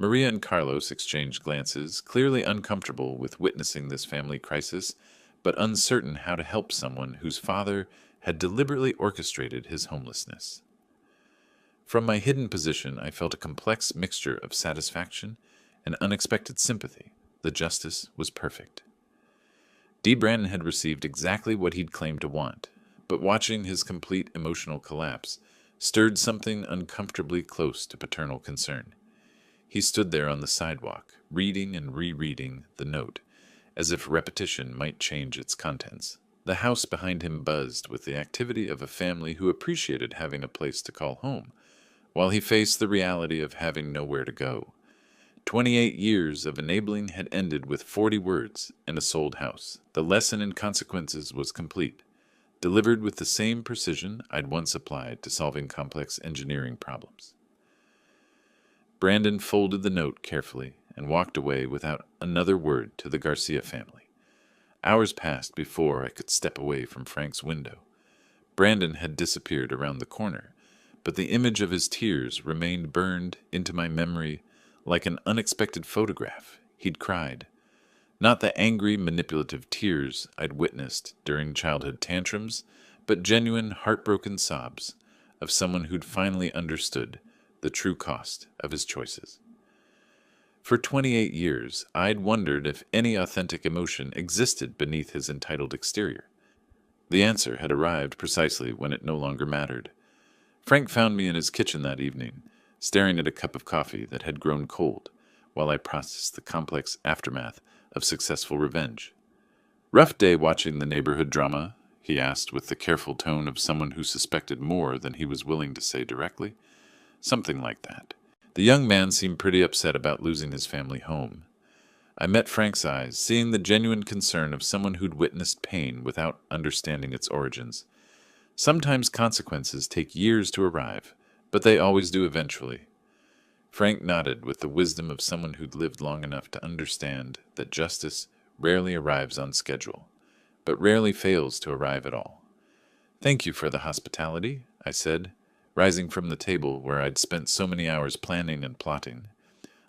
Maria and Carlos exchanged glances, clearly uncomfortable with witnessing this family crisis, but uncertain how to help someone whose father had deliberately orchestrated his homelessness. From my hidden position, I felt a complex mixture of satisfaction and unexpected sympathy. The justice was perfect. D. Brandon had received exactly what he'd claimed to want, but watching his complete emotional collapse stirred something uncomfortably close to paternal concern. He stood there on the sidewalk, reading and rereading the note, as if repetition might change its contents. The house behind him buzzed with the activity of a family who appreciated having a place to call home, while he faced the reality of having nowhere to go. 28 years of enabling had ended with 40 words and a sold house. The lesson in consequences was complete, delivered with the same precision I'd once applied to solving complex engineering problems. Brandon folded the note carefully and walked away without another word to the Garcia family. Hours passed before I could step away from Frank's window. Brandon had disappeared around the corner, but the image of his tears remained burned into my memory like an unexpected photograph. He'd cried. Not the angry, manipulative tears I'd witnessed during childhood tantrums, but genuine, heartbroken sobs of someone who'd finally understood the true cost of his choices. For 28 years, I'd wondered if any authentic emotion existed beneath his entitled exterior. The answer had arrived precisely when it no longer mattered. Frank found me in his kitchen that evening, staring at a cup of coffee that had grown cold, while I processed the complex aftermath of successful revenge. Rough day watching the neighborhood drama? He asked with the careful tone of someone who suspected more than he was willing to say directly. Something like that. The young man seemed pretty upset about losing his family home. I met Frank's eyes, seeing the genuine concern of someone who'd witnessed pain without understanding its origins. Sometimes consequences take years to arrive, but they always do eventually. Frank nodded with the wisdom of someone who'd lived long enough to understand that justice rarely arrives on schedule, but rarely fails to arrive at all. Thank you for the hospitality, I said, rising from the table where I'd spent so many hours planning and plotting.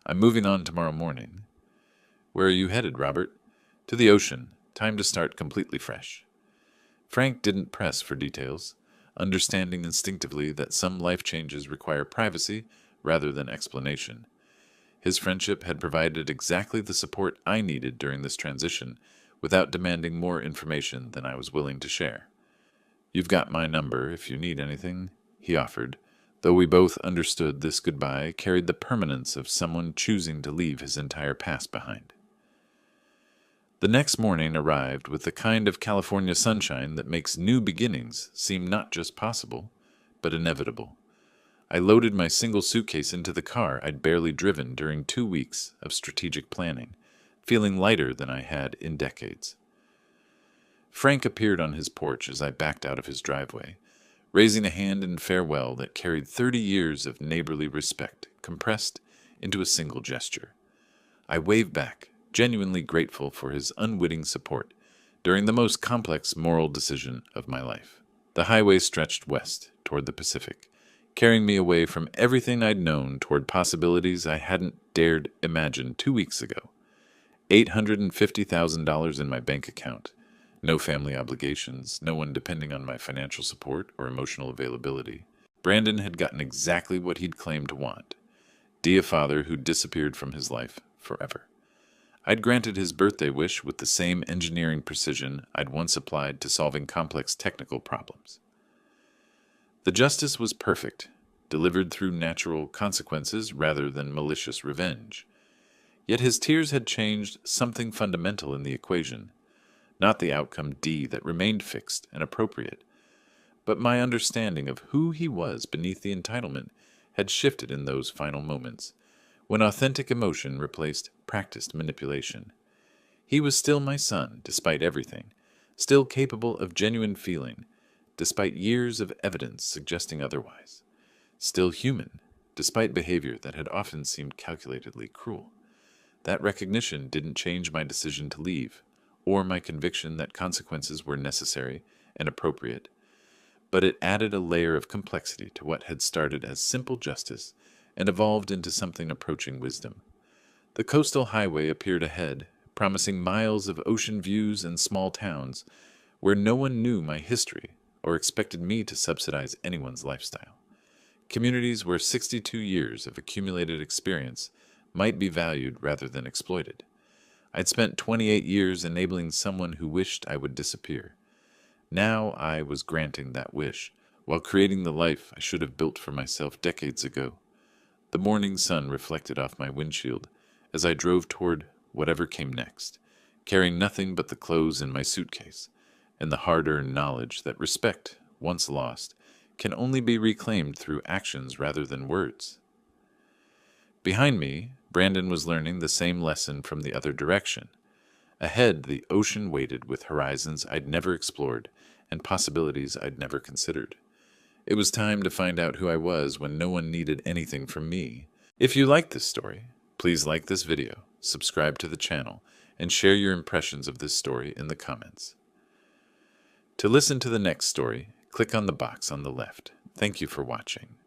I'm moving on tomorrow morning. Where are you headed, Robert? To the ocean. Time to start completely fresh. Frank didn't press for details, understanding instinctively that some life changes require privacy rather than explanation. His friendship had provided exactly the support I needed during this transition, without demanding more information than I was willing to share. "You've got my number if you need anything," he offered, though we both understood this goodbye carried the permanence of someone choosing to leave his entire past behind. The next morning arrived with the kind of California sunshine that makes new beginnings seem not just possible, but inevitable. I loaded my single suitcase into the car I'd barely driven during 2 weeks of strategic planning, feeling lighter than I had in decades. Frank appeared on his porch as I backed out of his driveway, raising a hand in farewell that carried 30 years of neighborly respect compressed into a single gesture. I waved back, genuinely grateful for his unwitting support during the most complex moral decision of my life. The highway stretched west toward the Pacific, carrying me away from everything I'd known toward possibilities I hadn't dared imagine 2 weeks ago. $850,000 in my bank account, no family obligations, no one depending on my financial support or emotional availability. Brandon had gotten exactly what he'd claimed to want. A father who disappeared from his life forever. I'd granted his birthday wish with the same engineering precision I'd once applied to solving complex technical problems. The justice was perfect, delivered through natural consequences rather than malicious revenge. Yet his tears had changed something fundamental in the equation, not the outcome that remained fixed and appropriate, but my understanding of who he was beneath the entitlement had shifted in those final moments, when authentic emotion replaced practiced manipulation. He was still my son, despite everything, still capable of genuine feeling, despite years of evidence suggesting otherwise, still human, despite behavior that had often seemed calculatedly cruel. That recognition didn't change my decision to leave, or my conviction that consequences were necessary and appropriate, but it added a layer of complexity to what had started as simple justice and evolved into something approaching wisdom. The coastal highway appeared ahead, promising miles of ocean views and small towns where no one knew my history or expected me to subsidize anyone's lifestyle. Communities where 62 years of accumulated experience might be valued rather than exploited. I'd spent 28 years enabling someone who wished I would disappear. Now I was granting that wish, while creating the life I should have built for myself decades ago. The morning sun reflected off my windshield as I drove toward whatever came next, carrying nothing but the clothes in my suitcase, and the hard-earned knowledge that respect, once lost, can only be reclaimed through actions rather than words. Behind me, Brandon was learning the same lesson from the other direction. Ahead, the ocean waited with horizons I'd never explored and possibilities I'd never considered. It was time to find out who I was when no one needed anything from me. If you like this story, please like this video, subscribe to the channel, and share your impressions of this story in the comments. To listen to the next story, click on the box on the left. Thank you for watching.